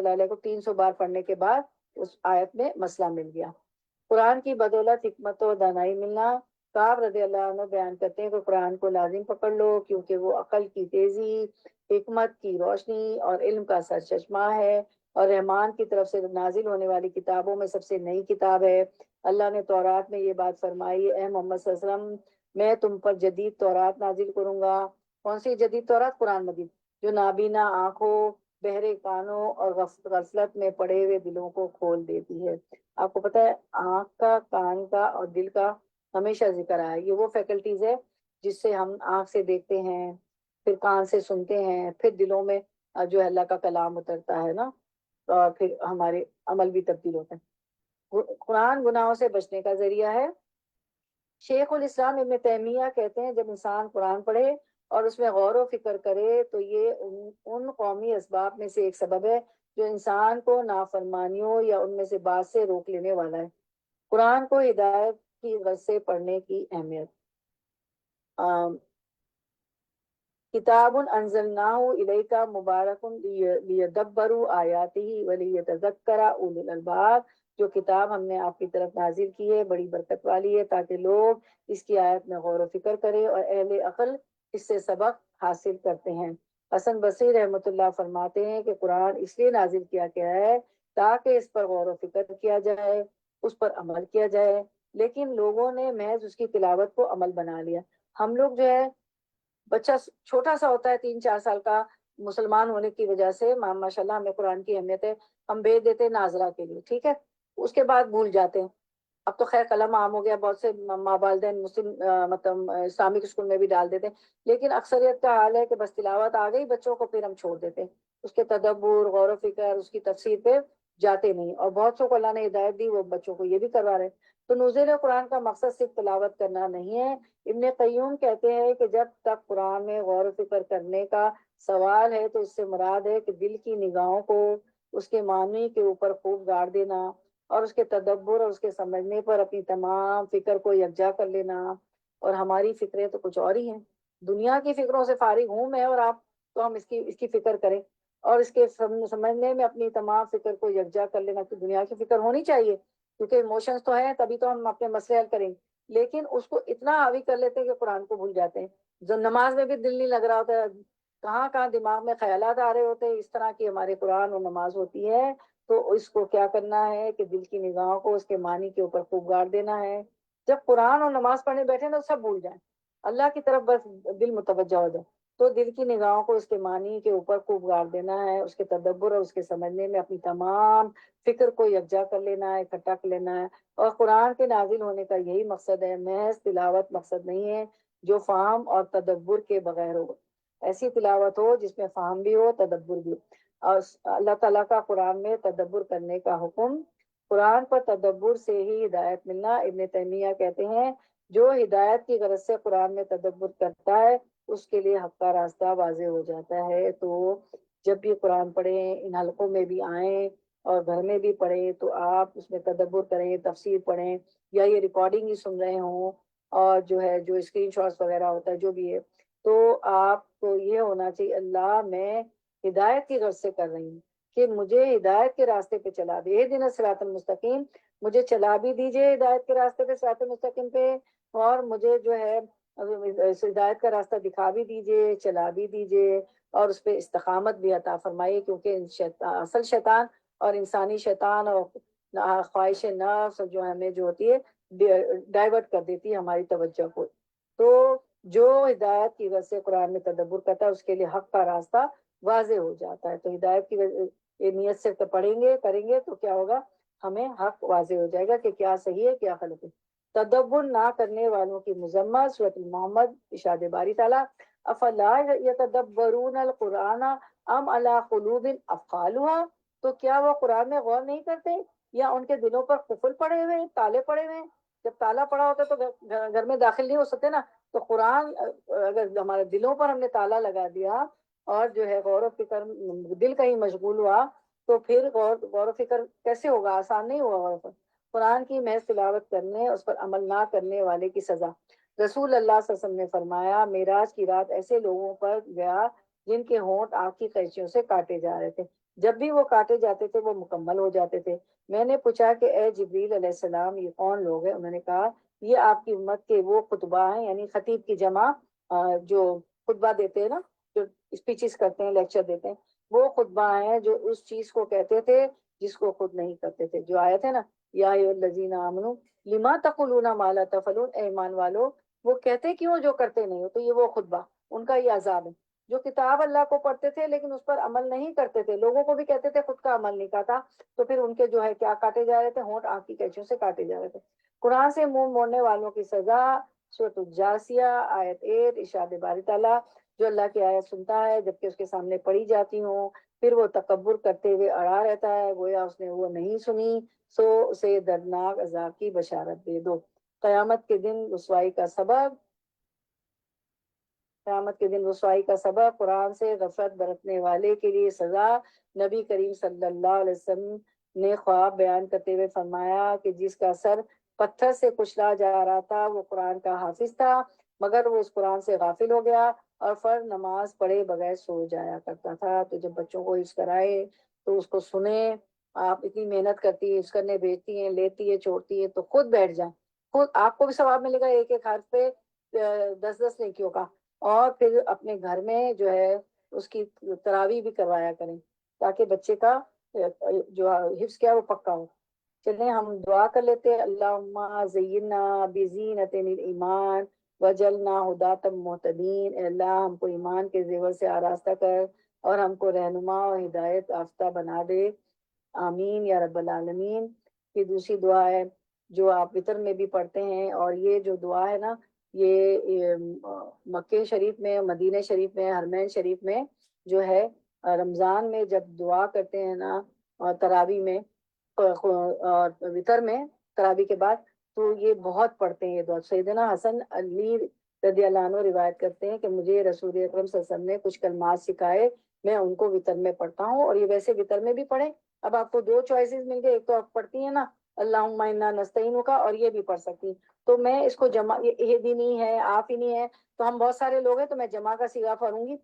[SPEAKER 1] علیہ کو 300 بار پڑھنے کے بعد اس آیت میں مسئلہ مل گیا۔ قرآن کی بدولت حکمت و دانائی ملنا۔ کعب رضی اللہ عنہ بیان کرتے ہیں کہ قرآن کو لازم پکڑ لو کیونکہ وہ عقل کی تیزی، حکمت کی روشنی اور علم کا سرچشمہ ہے، اور رحمان کی طرف سے نازل ہونے والی کتابوں میں سب سے نئی کتاب ہے۔ اللہ نے تورات میں یہ بات فرمائی، اے محمد صلی اللہ علیہ وسلم میں تم پر جدید تورات نازل کروں گا۔ کون سی جدید تورات؟ قرآن مجید، جو نابینا آنکھوں، بہرے کانوں اور غفلت میں پڑے ہوئے دلوں کو کھول دیتی ہے۔ آپ کو پتہ ہے آنکھ کا، کان کا اور دل کا ہمیشہ ذکر آیا، یہ وہ فیکلٹیز ہے جس سے ہم آنکھ سے دیکھتے ہیں، پھر کان سے سنتے ہیں، پھر دلوں میں جو ہے اللہ کا کلام اترتا ہے نا، اور پھر ہمارے عمل بھی تبدیل ہوتے ہیں۔ قرآن گناہوں سے بچنے کا ذریعہ ہے۔ شیخ الاسلام ابن تیمیہ کہتے ہیں جب انسان قرآن پڑھے اور اس میں غور و فکر کرے تو یہ ان قومی اسباب میں سے ایک سبب ہے جو انسان کو نافرمانیوں یا ان میں سے بعض سے روک لینے والا ہے۔ قرآن کو ہدایت کی غرض سے پڑھنے کی اہمیت۔ کتاب انزلناہ الیک مبارک لیدبروا آیاتہ ولیتذکر اولو الالباب، جو کتاب ہم نے آپ کی طرف نازل کی ہے بڑی برکت والی ہے تاکہ لوگ اس کی آیت میں غور و فکر کریں اور اہل عقل اس سے سبق حاصل کرتے ہیں۔ حسن بصری رحمۃ اللہ فرماتے ہیں کہ قرآن اس لیے نازل کیا گیا ہے تاکہ اس پر غور و فکر کیا جائے، اس پر عمل کیا جائے، لیکن لوگوں نے محض اس کی تلاوت کو عمل بنا لیا۔ ہم لوگ جو ہے، بچہ چھوٹا سا ہوتا ہے 3 4 سال کا، مسلمان ہونے کی وجہ سے ماشاء اللہ ہمیں قرآن کی اہمیت ہے، ہم بھیج دیتے ہیں ناظرہ کے لیے، ٹھیک ہے، اس کے بعد بھول جاتے ہیں۔ اب تو خیر قلم عام ہو گیا، بہت سے ماں والدین مسلم مطلب اسلامک اسکول میں بھی ڈال دیتے ہیں، لیکن اکثریت کا حال ہے کہ بس تلاوت آ گئی بچوں کو، پھر ہم چھوڑ دیتے ہیں، اس کے تدبر، غور و فکر، اس کی تفسیر پہ جاتے نہیں، اور بہت سو کو اللہ نے ہدایت دی، وہ بچوں کو یہ بھی کروا رہے ہیں۔ تو نزول قرآن کا مقصد صرف تلاوت کرنا نہیں ہے۔ ابن قیوم کہتے ہیں کہ جب تک قرآن میں غور و فکر کرنے کا سوال ہے تو اس سے مراد ہے کہ دل کی نگاہوں کو اس کے معنی کے اوپر خوب گاڑ دینا، اور اس کے تدبر اور اس کے سمجھنے پر اپنی تمام فکر کو یکجا کر لینا۔ اور ہماری فکریں تو کچھ اور ہی ہیں، دنیا کی فکروں سے فارغ ہوں میں اور آپ، تو ہم اس کی فکر کریں، اور اس کے سمجھنے میں اپنی تمام فکر کو یکجا کر لینا، کہ دنیا کی فکر ہونی چاہیے کیونکہ ایموشنز تو ہیں، تبھی تو ہم اپنے مسئلے حل کریں گے، لیکن اس کو اتنا حاوی کر لیتے ہیں کہ قرآن کو بھول جاتے ہیں۔ جو نماز میں بھی دل نہیں لگ رہا ہوتا ہے، کہاں کہاں دماغ میں خیالات آ رہے ہوتے ہیں، اس طرح کی ہمارے قرآن اور نماز ہوتی ہے۔ تو اس کو کیا کرنا ہے کہ دل کی نگاہوں کو اس کے معنی کے اوپر خوب گاڑ دینا ہے۔ جب قرآن اور نماز پڑھنے بیٹھے نا، سب بھول جائیں، اللہ کی طرف بس دل متوجہ ہو جائے، تو دل کی نگاہوں کو اس کے معنی کے اوپر خوب گاڑ دینا ہے، اس کے تدبر اور اس کے سمجھنے میں اپنی تمام فکر کو یکجا کر لینا ہے، اکٹھا کر لینا ہے۔ اور قرآن کے نازل ہونے کا یہی مقصد ہے، محض تلاوت مقصد نہیں ہے جو فہم اور تدبر کے بغیر ہو۔ ایسی تلاوت ہو جس میں فہم بھی ہو، تدبر بھی ہو۔ اور اللہ تعالیٰ کا قرآن میں تدبر کرنے کا حکم، قرآن پر تدبر سے ہی ہدایت ملنا۔ ابن تیمیہ کہتے ہیں جو ہدایت کی غرض سے قرآن میں تدبر کرتا ہے اس کے لیے حق کا راستہ واضح ہو جاتا ہے۔ تو جب بھی قرآن پڑھیں، ان حلقوں میں بھی آئیں اور گھر میں بھی پڑھیں، تو آپ اس میں تدبر کریں، تفسیر پڑھیں، یا یہ ریکارڈنگ ہی سن رہے ہوں، اور جو ہے جو اسکرین شاٹس وغیرہ ہوتا ہے جو بھی ہے، تو آپ کو یہ ہونا چاہیے اللہ میں ہدایت کی غرض سے کر رہی ہوں کہ مجھے ہدایت کے راستے پہ چلا دے، اہدنا الصراط المستقیم، مجھے چلا بھی دیجئے ہدایت کے راستے پہ، صراط المستقیم پہ، اور مجھے جو ہے ہدایت کا راستہ دکھا بھی دیجئے، چلا بھی دیجئے، اور اس پہ استقامت بھی عطا فرمائیے، کیونکہ اصل شیطان اور انسانی شیطان اور خواہش نفس جو ہمیں جو ہوتی ہے ڈائیورٹ کر دیتی ہے ہماری توجہ کو۔ تو جو ہدایت کی وجہ سے قرآن میں تدبر کرتا ہے اس کے لیے حق کا راستہ واضح ہو جاتا ہے۔ تو ہدایت کی وجہ یہ نیت سے پڑھیں گے کریں گے تو کیا ہوگا، ہمیں حق واضح ہو جائے گا کہ کیا صحیح ہے کیا غلط ہے۔ تدبر نہ کرنے والوں کی مذمت، سورۃ محمد ارشاد باری تعالیٰ افلا یتدبرون القرآن ام علی قلوب اقفالها، تو کیا وہ قرآن میں غور نہیں کرتے یا ان کے دلوں پر قفل پڑے ہوئے ہیں، تالے پڑے ہوئے ہیں؟ جب تالا پڑا ہوتا ہے تو گھر میں داخل نہیں ہو سکتے نا، تو قرآن اگر ہمارے دلوں پر ہم نے تالا لگا دیا اور جو ہے غور و فکر، دل کہیں مشغول ہوا، تو پھر غور و فکر کیسے ہوگا؟ آسان نہیں ہوگا غور و فکر۔ قرآن کی محض تلاوت کرنے اس پر عمل نہ کرنے والے کی سزا، رسول اللہ صلی اللہ علیہ وسلم نے فرمایا معراج کی رات ایسے لوگوں پر گیا جن کے ہونٹ آگ کی قینچیوں سے کاٹے جا رہے تھے، جب بھی وہ کاٹے جاتے تھے وہ مکمل ہو جاتے تھے۔ میں نے پوچھا کہ اے جبریل علیہ السلام یہ کون لوگ ہیں؟ انہوں نے کہا یہ آپ کی امت کے وہ خطبہ ہیں، یعنی خطیب کی جمع جو خطبہ دیتے ہیں نا، جو اسپیچز کرتے ہیں، لیکچر دیتے ہیں، وہ خطبہ ہیں جو اس چیز کو کہتے تھے جس کو خود نہیں کرتے تھے۔ جو آیت ہے نا یا ایھا الذین آمنوا لما تقولون ما لا تفعلون، اے ایمان والو وہ کہتے کیوں جو کرتے نہیں ہو؟ تو یہ وہ خطبہ، ان کا یہ عذاب ہے جو کتاب اللہ کو پڑھتے تھے لیکن اس پر عمل نہیں کرتے تھے، لوگوں کو بھی کہتے تھے، خود کا عمل نہیں کرتا، تو پھر ان کے جو ہے کیا کاٹے جا رہے تھے؟ ہونٹ آگ کی قینچیوں سے کاٹے جا رہے تھے۔ قرآن سے منہ موڑنے والوں کی سزا، سورۃ الجاثیہ آیت 8، ارشاد باری تعالیٰ جو اللہ کی آیت سنتا ہے جبکہ اس کے سامنے پڑھی جاتی ہوں پھر وہ تکبر کرتے ہوئے اڑا رہتا ہے گویا اس نے وہ نہیں سنی، سو اسے دردناک عذاب کی بشارت دے دو۔ قیامت کے دن رسوائی کا سبب، قیامت کے دن رسوائی کا سبب قرآن سے غفلت برتنے والے کے لیے سزا۔ نبی کریم صلی اللہ علیہ وسلم نے خواب بیان کرتے ہوئے فرمایا کہ جس کا سر پتھر سے کچلا جا رہا تھا وہ قرآن کا حافظ تھا، مگر وہ اس قرآن سے غافل ہو گیا اور فرض نماز پڑھے بغیر سو جایا کرتا تھا۔ تو جب بچوں کو حفظ کرائے تو اس کو سنیں، آپ اتنی محنت کرتی ہے، حفظ کرنے بھیجتی ہیں، لیتی ہے، چھوڑتی ہے، تو خود بیٹھ جائیں، خود آپ کو بھی ثواب ملے گا ایک ایک حرف پہ 10 10 نیکیوں کا، اور پھر اپنے گھر میں جو ہے اس کی تراویح بھی کروایا کریں تاکہ بچے کا جو حفظ کیا وہ پکا ہو۔ چلیں ہم دعا کر لیتے ہیں۔ اللہم زینا بزینت الایمان وجلنا ہداۃ مہتدین۔ اے اللہ ہم کو ایمان کے زیور سے آراستہ کر اور ہم کو رہنما اور ہدایت یافتہ بنا دے، آمین یا رب العالمین۔ پھر دوسری دعا ہے جو آپ وطر میں بھی پڑھتے ہیں، اور یہ جو دعا ہے نا یہ مکہ شریف میں، مدینہ شریف میں، حرمین شریف میں جو ہے رمضان میں جب دعا کرتے ہیں نا تراویح میں اور وطر میں تراویح کے بعد، تو یہ بہت پڑھتے ہیں یہ دعا۔ سیدنا حسن علی رضی اللہ عنہ روایت کرتے ہیں کہ مجھے رسول اکرم صلی اللہ علیہ وسلم نے کچھ کلمات سکھائے، میں ان کو وطر میں پڑھتا ہوں، اور یہ ویسے وطر میں بھی پڑھیں۔ اب آپ کو دو چوائسیز مل گئے، ایک تو آپ پڑھتی ہیں نا اللہم انا نستعینک کا، اور یہ بھی پڑھ سکتی ہیں۔ تو میں اس کو جمع، یہ دینی ہے آپ ہی نہیں ہے تو ہم بہت سارے لوگ ہیں، تو میں جمع کا صیغہ پڑھوں گی۔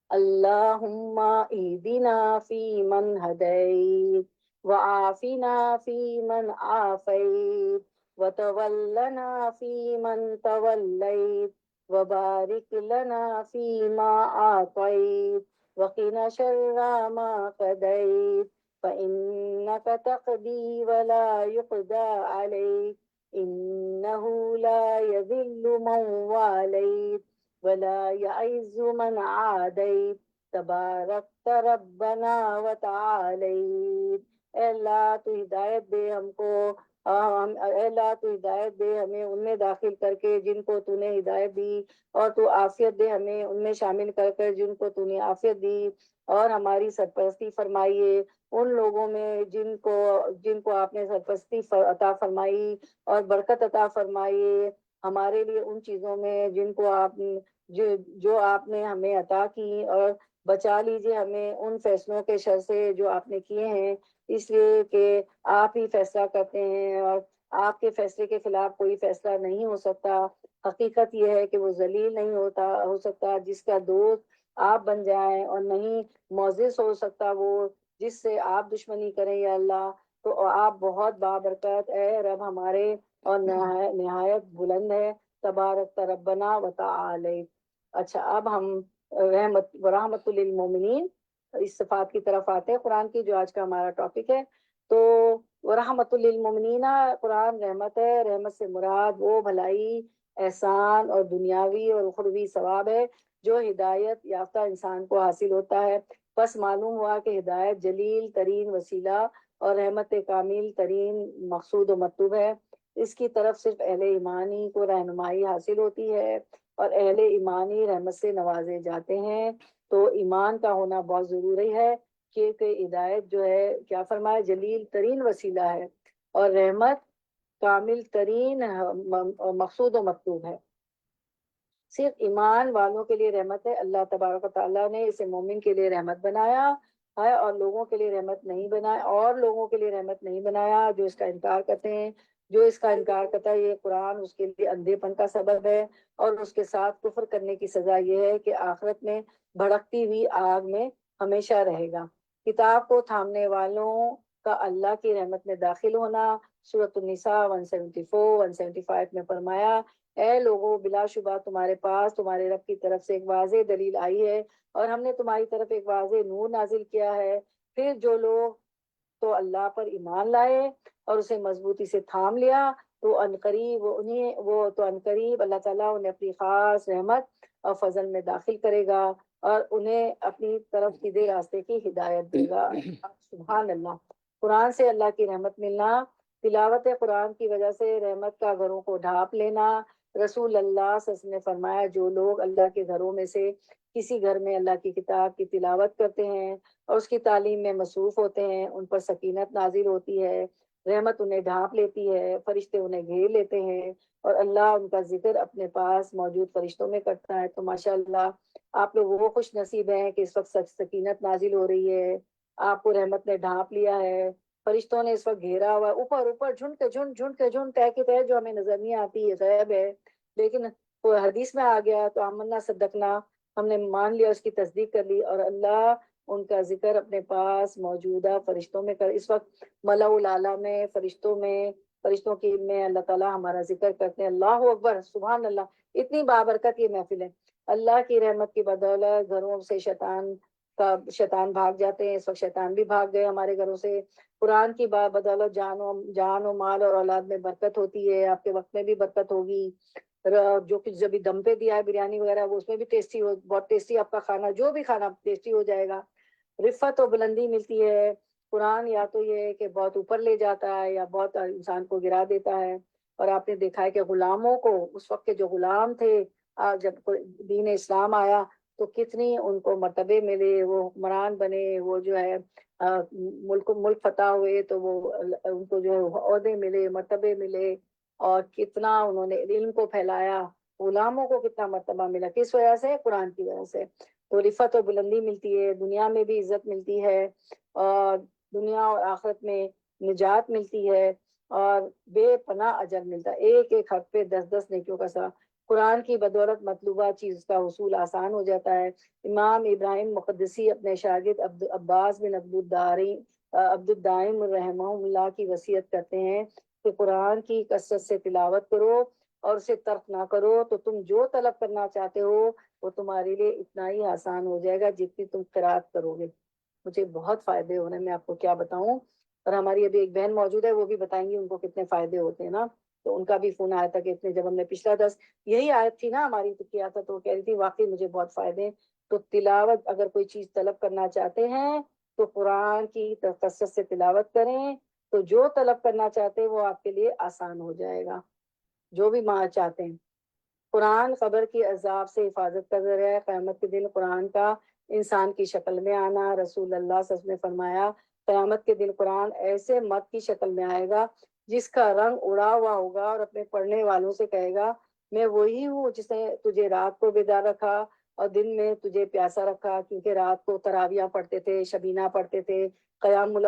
[SPEAKER 1] اللہم اہدنا فیمن ہدیت وعافنا فیمن عافیت وتولنا فیمن تولیت وبارک لنا فیما اعطیت وقنا شر ما قضیت فإنک تقضی ولا یقضى علیک انہ لا یذل من والیت ولا يعز من عادیت تبارکت ربنا وتعالیت۔ اے اللہ تو ہدایت دے ہم کو، اے اللہ تو ہدایت دے ہمیں ان میں داخل کر کے جن کو تو نے ہدایت دی، اور تو عافیت دے ہمیں ان میں شامل کر کر جن کو تو نے عافیت دی، اور ہماری سرپرستی فرمائیے ان لوگوں میں جن کو آپ نے سرپرستی عطا فرمائی اور برکت عطا فرمائیے، ہمارے لیے ان چیزوں میں جن کو آپ جو آپ نے ہمیں عطا کی، اور بچا لیجئے ہمیں ان فیصلوں کے شر سے جو آپ نے کیے ہیں، اس لیے کہ آپ ہی فیصلہ کرتے ہیں اور آپ کے فیصلے کے خلاف کوئی فیصلہ نہیں ہو سکتا۔ حقیقت یہ ہے کہ وہ ذلیل نہیں ہو سکتا جس کا دوست آپ بن جائیں، اور نہیں معزز ہو سکتا وہ جس سے آپ دشمنی کریں یا اللہ۔ تو آپ بہت بابرکت اے رب ہمارے، اور نہایت بلند ہے، تبارک ربنا وتعالی۔ اچھا اب ہم رحمت للمومنین اس صفات کی طرف آتے ہیں قرآن کی، جو آج کا ہمارا ٹاپک ہے۔ تو رحمت للمومنین، قرآن رحمت ہے، رحمت سے مراد وہ بھلائی، احسان اور دنیاوی اور اخروی ثواب ہے جو ہدایت یافتہ انسان کو حاصل ہوتا ہے۔ بس معلوم ہوا کہ ہدایت جلیل ترین وسیلہ اور رحمت کامل ترین مقصود و مطلوب ہے، اس کی طرف صرف اہل ایمانی کو رہنمائی حاصل ہوتی ہے، اور اہل ایمانی رحمت سے نوازے جاتے ہیں۔ تو ایمان کا ہونا بہت ضروری ہے، کہ ہدایت جو ہے کیا فرمایا، جلیل ترین وسیلہ ہے، اور رحمت کامل ترین مقصود و مطلوب ہے۔ صرف ایمان والوں کے لیے رحمت ہے، اللہ تبارک و تعالیٰ نے اسے مومن کے لیے رحمت بنایا ہے، اور لوگوں کے لیے رحمت نہیں بنایا، اور لوگوں کے لیے رحمت نہیں بنایا جو اس کا انکار کرتے ہیں۔ جو اس کا انکار کرتا ہے یہ قرآن اس کے لیے اندھے پن کا سبب ہے، اور اس کے ساتھ کفر کرنے کی سزا یہ ہے کہ آخرت میں بھڑکتی ہوئی آگ میں ہمیشہ رہے گا۔ کتاب کو تھامنے والوں کا اللہ کی رحمت میں داخل ہونا، سورۃ النساء 174 175 میں فرمایا، اے لوگوں بلا شبہ تمہارے پاس تمہارے رب کی طرف سے ایک واضح دلیل آئی ہے، اور ہم نے تمہاری طرف ایک واضح نور نازل کیا ہے۔ پھر جو لوگ تو اللہ پر ایمان لائے اور اسے مضبوطی سے تھام لیا، تو عنقریب اللہ تعالیٰ انہیں اپنی خاص رحمت اور فضل میں داخل کرے گا، اور انہیں اپنی طرف سیدھے راستے کی ہدایت دے گا۔ سبحان اللہ۔ قرآن سے اللہ کی رحمت ملنا، تلاوت قرآن کی وجہ سے رحمت کا گھروں کو ڈھانپ لینا۔ رسول اللہ صلی اللہ علیہ وسلم نے فرمایا، جو لوگ اللہ کے گھروں میں سے کسی گھر میں اللہ کی کتاب کی تلاوت کرتے ہیں اور اس کی تعلیم میں مصروف ہوتے ہیں، ان پر سکینت نازل ہوتی ہے، رحمت انہیں ڈھانپ لیتی ہے، فرشتے انہیں گھیر لیتے ہیں، اور اللہ ان کا ذکر اپنے پاس موجود فرشتوں میں کرتا ہے۔ تو ماشاءاللہ آپ لوگ وہ خوش نصیب ہیں کہ اس وقت سکینت نازل ہو رہی ہے، آپ کو رحمت نے ڈھانپ لیا ہے، فرشتوں نے اس وقت گھیرا ہوا ہے، اوپر جھنڈ تہ کی تہ جو ہمیں نظر نہیں آتی، یہ غیب ہے، لیکن وہ حدیث میں آ گیا تو آمنا صدقنا، ہم نے مان لیا، اس کی تصدیق کر لی، اور اللہ ان کا ذکر اپنے پاس موجودہ فرشتوں میں اس وقت ملأ الاعلیٰ میں فرشتوں میں اللہ تعالیٰ ہمارا ذکر کرتے ہیں۔ اللہ اکبر، سبحان اللہ، اتنی بابرکت یہ محفل ہے۔ اللہ کی رحمت کی بدولت گھروں سے شیطان بھاگ جاتے ہیں. اس وقت شیطان بھی بھاگ گئے ہمارے گھروں سے. قرآن کی بدولت جان و مال اور اولاد میں برکت ہوتی ہے. آپ کے وقت میں بھی برکت ہوگی. جو کچھ جب دم پہ دیا ہے بریانی وغیرہ وہ اس میں بھی ٹیسٹی بہت ٹیسٹی آپ کا کھانا جو بھی کھانا ٹیسٹی ہو جائے گا. رفت و بلندی ملتی ہے. قرآن یا تو یہ ہے کہ بہت اوپر لے جاتا ہے یا بہت انسان کو گرا دیتا ہے. اور آپ نے دیکھا ہے کہ غلاموں کو اس وقت کے جو غلام تھے جب دین اسلام آیا تو کتنی ان کو مرتبے ملے, وہ حکمران بنے, وہ جو ہے ملک فتح ہوئے تو وہ ان کو جو عہدے ملے, مرتبے ملے, اور کتنا انہوں نے علم کو پھیلایا. غلاموں کو کتنا مرتبہ ملا کس وجہ سے؟ قرآن کی وجہ سے. تو رفت و بلندی ملتی ہے, دنیا میں بھی عزت ملتی ہے, اور دنیا اور آخرت میں نجات ملتی ہے, اور بے پناہ اجر ملتا ہے. ایک ایک حرف پہ 10 10 نیکیوں کا ثواب. قرآن کی بدولت مطلوبہ چیز کا حصول آسان ہو جاتا ہے. امام ابراہیم مقدسی اپنے شاگرد عباس بن عبد الدائم رحمہ اللہ کی وصیت کرتے ہیں کہ قرآن کی کثرت سے تلاوت کرو اور اسے ترک نہ کرو تو تم جو طلب کرنا چاہتے ہو وہ تمہارے لیے اتنا ہی آسان ہو جائے گا جتنی تم قرات کرو گے. مجھے بہت فائدے ہو رہے ہیں, میں آپ کو کیا بتاؤں. اور ہماری ابھی ایک بہن موجود ہے, وہ بھی بتائیں گی ان کو کتنے فائدے ہوتے ہیں نا. تو ان کا بھی فون آیا تھا کہ اتنے, جب ہم نے پچھلا درس یہی آیت تھی نا ہماری تو کیا تھا, تو وہ کہہ رہی تھی واقعی مجھے بہت فائدے. تو تلاوت اگر کوئی چیز طلب کرنا چاہتے ہیں تو قرآن کی کثرت سے تلاوت کریں, تو جو طلب کرنا چاہتے ہیں وہ آپ کے لیے آسان ہو جائے گا, جو بھی چاہتے ہیں. قرآن قبر کی عذاب سے حفاظت کا ذریعہ ہے. قیامت کے دن قرآن کا انسان کی شکل میں آنا, رسول اللہ صلی اللہ علیہ وسلم نے فرمایا قیامت کے دن قرآن ایسے مرد کی شکل میں آئے گا جس کا رنگ اڑا ہوا ہوگا, اور اپنے پڑھنے والوں سے کہے گا میں وہی ہوں جس نے تجھے رات کو بیدار رکھا اور دن میں تجھے پیاسا رکھا. کیونکہ رات کو تراویاں پڑھتے تھے, شبینہ پڑھتے تھے,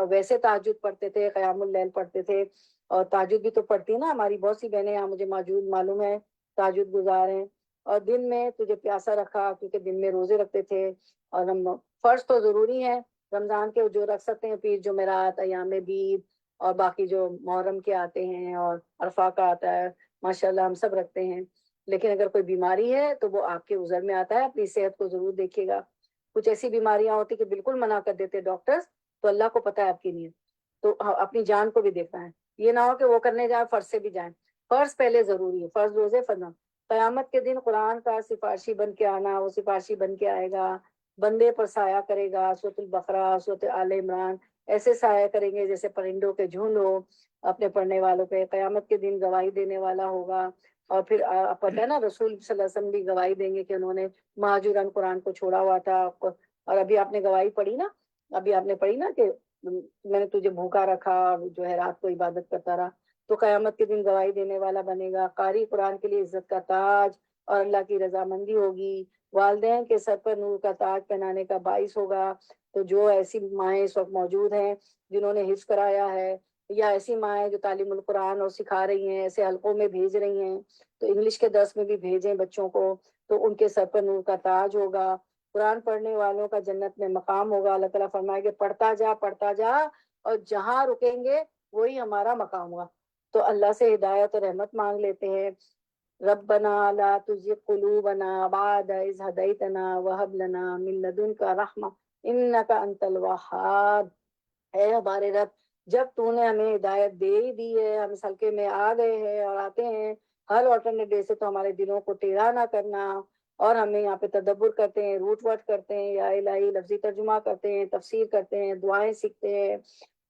[SPEAKER 1] ویسے تہجد پڑھتے تھے, قیام اللیل پڑھتے تھے. اور تہجد بھی تو پڑھتی ہے نا ہماری بہت سی بہنیں یہاں مجھے موجود معلوم ہے, تہجد گزار ہیں. اور دن میں تجھے پیاسا رکھا کیونکہ دن میں روزے رکھتے تھے. اور ہم فرض تو ضروری ہے رمضان کے جو رکھ سکتے ہیں, پیر جمعرات, ایام بیض, اور باقی جو محرم کے آتے ہیں اور عرفہ کا آتا ہے, ماشاءاللہ ہم سب رکھتے ہیں. لیکن اگر کوئی بیماری ہے تو وہ آپ کے عذر میں آتا ہے, اپنی صحت کو ضرور دیکھیے گا. کچھ ایسی بیماریاں ہوتی کہ بالکل منع کر دیتے ڈاکٹرز, تو اللہ کو پتہ ہے آپ کی نیت, تو اپنی جان کو بھی دیکھنا ہے. یہ نہ ہو کہ وہ کرنے جائیں فرض سے بھی جائیں. فرض پہلے ضروری ہے, فرض روزے فرض. قیامت کے دن قرآن کا سفارشی بن کے آنا, وہ سفارشی بن کے آئے گا, بندے پر سایہ کرے گا. سورۃ البقرہ, سورۃ آل عمران ایسے سایہ کریں گے جیسے پرندوں کے جھنڈ ہو اپنے پڑھنے والوں پہ. قیامت کے دن گواہی دینے والا ہوگا. اور پھر پتہ ہے نا رسول صلی اللہ علیہ وسلم بھی گواہی دیں گے کہ انہوں نے مہاجران قرآن کو چھوڑا ہوا تھا. اور ابھی آپ نے گواہی پڑھی نا, ابھی آپ نے پڑھی نا کہ میں نے تجھے بھوکا رکھا, جو ہے رات کو عبادت کرتا رہا. تو قیامت کے دن گواہی دینے والا بنے گا. قاری قرآن کے لیے عزت کا تاج اور اللہ کی رضامندی ہوگی. والدین کے سر پر نور کا تاج پہنانے کا باعث ہوگا. تو جو ایسی مائیں اس وقت موجود ہیں جنہوں نے حفظ کرایا ہے, یا ایسی مائیں جو تعلیم القرآن اور سکھا رہی ہیں, ایسے حلقوں میں بھیج رہی ہیں, تو انگلش کے درس میں بھی بھیجیں بچوں کو, تو ان کے سر پر نور کا تاج ہوگا. قرآن پڑھنے والوں کا جنت میں مقام ہوگا. اللہ تعالیٰ فرمائے کہ پڑھتا جا اور جہاں رکیں گے وہی ہمارا مقام ہوگا. تو اللہ سے ہدایت اور رحمت مانگ لیتے ہیں. ربنا لا تزغ قلوبنا بعد إذ هديتنا وهب لنا من لدنك رحمة إنك أنت الوهاب. اے ہمارے رب, جب تو نے ہمیں ہدایت دے ہی دی ہے, ہم اس حلقے میں آ گئے ہیں اور آتے ہیں, ہر آلٹرنیٹ ڈے سے تو ہمارے دلوں کو ٹیڑھا نہ کرنا. اور ہمیں یہاں پہ تدبر کرتے ہیں, روٹ وٹ کرتے ہیں, یا الہی لفظی ترجمہ کرتے ہیں, تفسیر کرتے ہیں, دعائیں سیکھتے ہیں,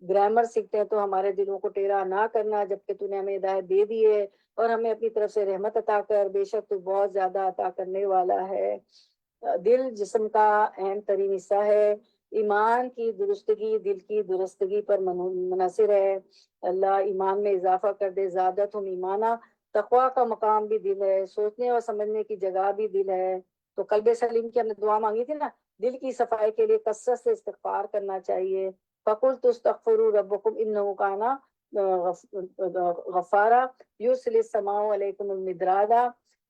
[SPEAKER 1] گرامر سیکھتے ہیں, تو ہمارے دلوں کو ٹیڑھا نہ کرنا جبکہ تو نے ہمیں ہدایت دے دی ہے. اور ہمیں اپنی طرف سے رحمت عطا کر, بے شک تو بہت زیادہ عطا کرنے والا ہے. دل جسم کا اہم ترین حصہ ہے. ایمان کی درستگی دل کی درستگی پر منحصر ہے. اللہ ایمان میں اضافہ کر دے. زادتہم ایمانا, تقویٰ کا مقام بھی دل ہے, سوچنے اور سمجھنے کی جگہ بھی دل ہے. تو قلب سلیم کی ہم نے دعا مانگی تھی نا, دل کی صفائی کے لیے کثرت سے استغفار کرنا چاہیے. فَقُلْتُ اسْتَغْفِرُوا رَبَّكُمْ إِنَّهُ كَانَ غَفَّارًا يُرْسِلِ السَّمَاءَ عَلَيْكُمْ مِدْرَارًا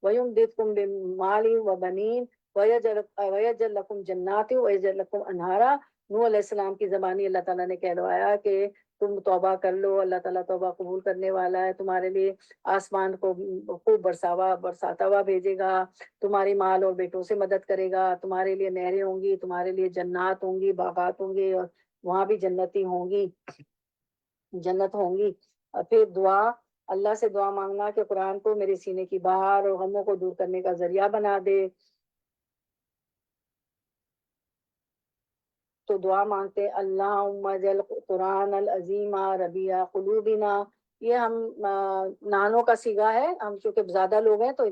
[SPEAKER 1] وَيُمْدِدْكُمْ بِأَمْوَالٍ وَبَنِينَ وَيَجْعَلْ لَكُمْ جَنَّاتٍ وَيَجْعَلْ لَكُمْ أَنْهَارًا. نوح علیہ السلام کی زبانی اللہ تعالیٰ نے کہلوایا کہ تم توبہ کر لو، اللہ تعالیٰ توبہ قبول کرنے والا ہے، تمہارے لیے آسمان کو خوب برساتا ہوا بھیجے گا، تمہاری مال اور بیٹوں سے مدد کرے گا، تمہارے لیے نہریں ہوں گی، تمہارے لیے جنات ہوں گی، باغات ہوں گے، اور وہاں بھی جنتی ہوں گی، جنت ہوں گی۔ اور پھر دعا، اللہ سے دعا مانگنا کہ قرآن کو میرے سینے کی بہار اور غموں کو دور کرنے کا ذریعہ بنا دے۔ تو دعا مانگتے اللہم اجعل قرآن العظیم ربیع قلوبنا۔ یہ ہم نانوں کا صیغہ ہے، ہم چونکہ زیادہ لوگ ہیں تو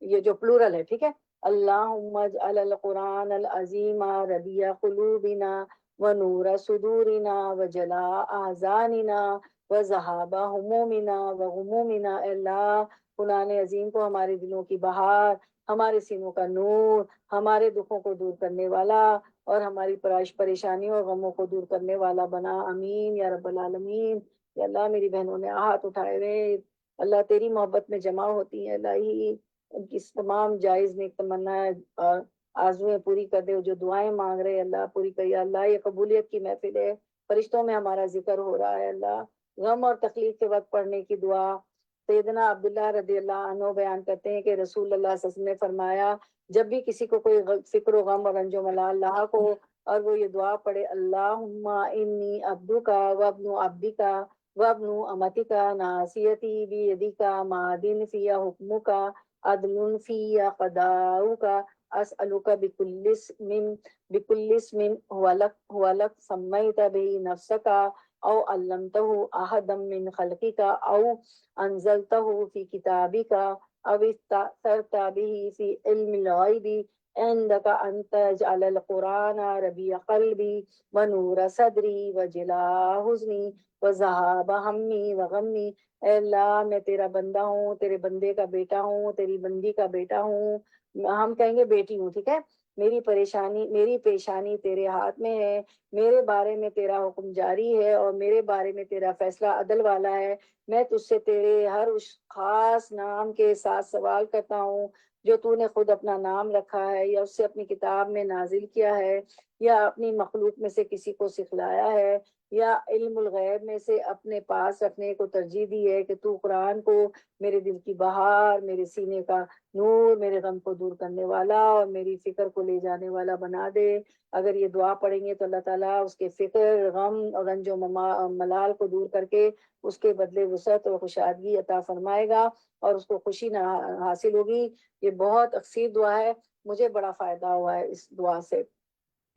[SPEAKER 1] یہ جو پلورل ہے، ٹھیک ہے، اللہم اجعل القرآن العظیم ربیع قلوبنا ونور صدورنا وجلاء احزاننا وذہاب ہمومنا وغمومنا۔ اے اللہ، قرآن عظیم کو ہمارے دلوں کی بہار، ہمارے سینوں کا نور، ہمارے دکھوں کو دور کرنے والا اور ہماری پریشانیوں اور غموں کو دور کرنے والا بنا۔ امین یا رب العالمین۔ یا اللہ، میری بہنوں نے ہاتھ اٹھائے ہوئے، اللہ تیری محبت میں جمع ہوتی ہیں، الہی ان کی تمام جائز نیک تمنا اور آرزویں پوری کر دے، جو دعائیں مانگ رہے اللہ پوری کر۔ یا اللہ، یہ قبولیت کی محفل ہے، فرشتوں میں ہمارا ذکر ہو رہا ہے اللہ۔ غم اور تکلیف کے وقت پڑھنے کی دعا، سیدنا عبداللہ رضی اللہ عنہ بیان کرتے ہیں کہ رسول اللہ صلی اللہ علیہ وسلم نے فرمایا، جب بھی کسی کو کوئی فکر و غم اور رنج و ملال لاحق ہو اور وہ یہ دعا پڑھے، اللہم انی عبدک وابن عبدک وابن امتک ناصیتی بیدک ماضٍ فی حکمک عدل فی قضاؤک اسألک بکل اسم هو لک سمیت بہ نفسک او علمتہ احدا من خلقک او انزلتہ فی کتابک او استأثرت بہ فی علم الغیب عندک ان تجعل القرآن ربیع قلبی ونور صدری وجلاء حزنی وذہاب ہمی وغمی۔ اے اللہ، میں تیرا بندہ ہوں، تیرے بندے کا بیٹا ہوں، تیری بندی کا بیٹا ہوں، ہم کہیں گے بیٹی ہوں، ٹھیک ہے، میری پیشانی تیرے ہاتھ میں ہے، میرے بارے میں تیرا حکم جاری ہے اور میرے بارے میں تیرا فیصلہ عدل والا ہے۔ میں تجھ سے تیرے ہر اس خاص نام کے ساتھ سوال کرتا ہوں جو تو نے خود اپنا نام رکھا ہے یا اس سے اپنی کتاب میں نازل کیا ہے یا اپنی مخلوق میں سے کسی کو سکھلایا ہے یا علم الغیب میں سے اپنے پاس رکھنے کو ترجیح دی ہے کہ تو قرآن کو میرے دل کی بہار، میرے سینے کا نور، میرے غم کو دور کرنے والا اور میری فکر کو لے جانے والا بنا دے۔ اگر یہ دعا پڑھیں گے تو اللہ تعالیٰ اس کے فکر، غم اور رنج و ملال کو دور کر کے اس کے بدلے وسعت اور خوشادگی عطا فرمائے گا اور اس کو خوشی نہ حاصل ہوگی۔ یہ بہت اکثیر دعا ہے، مجھے بڑا فائدہ ہوا ہے اس دعا سے۔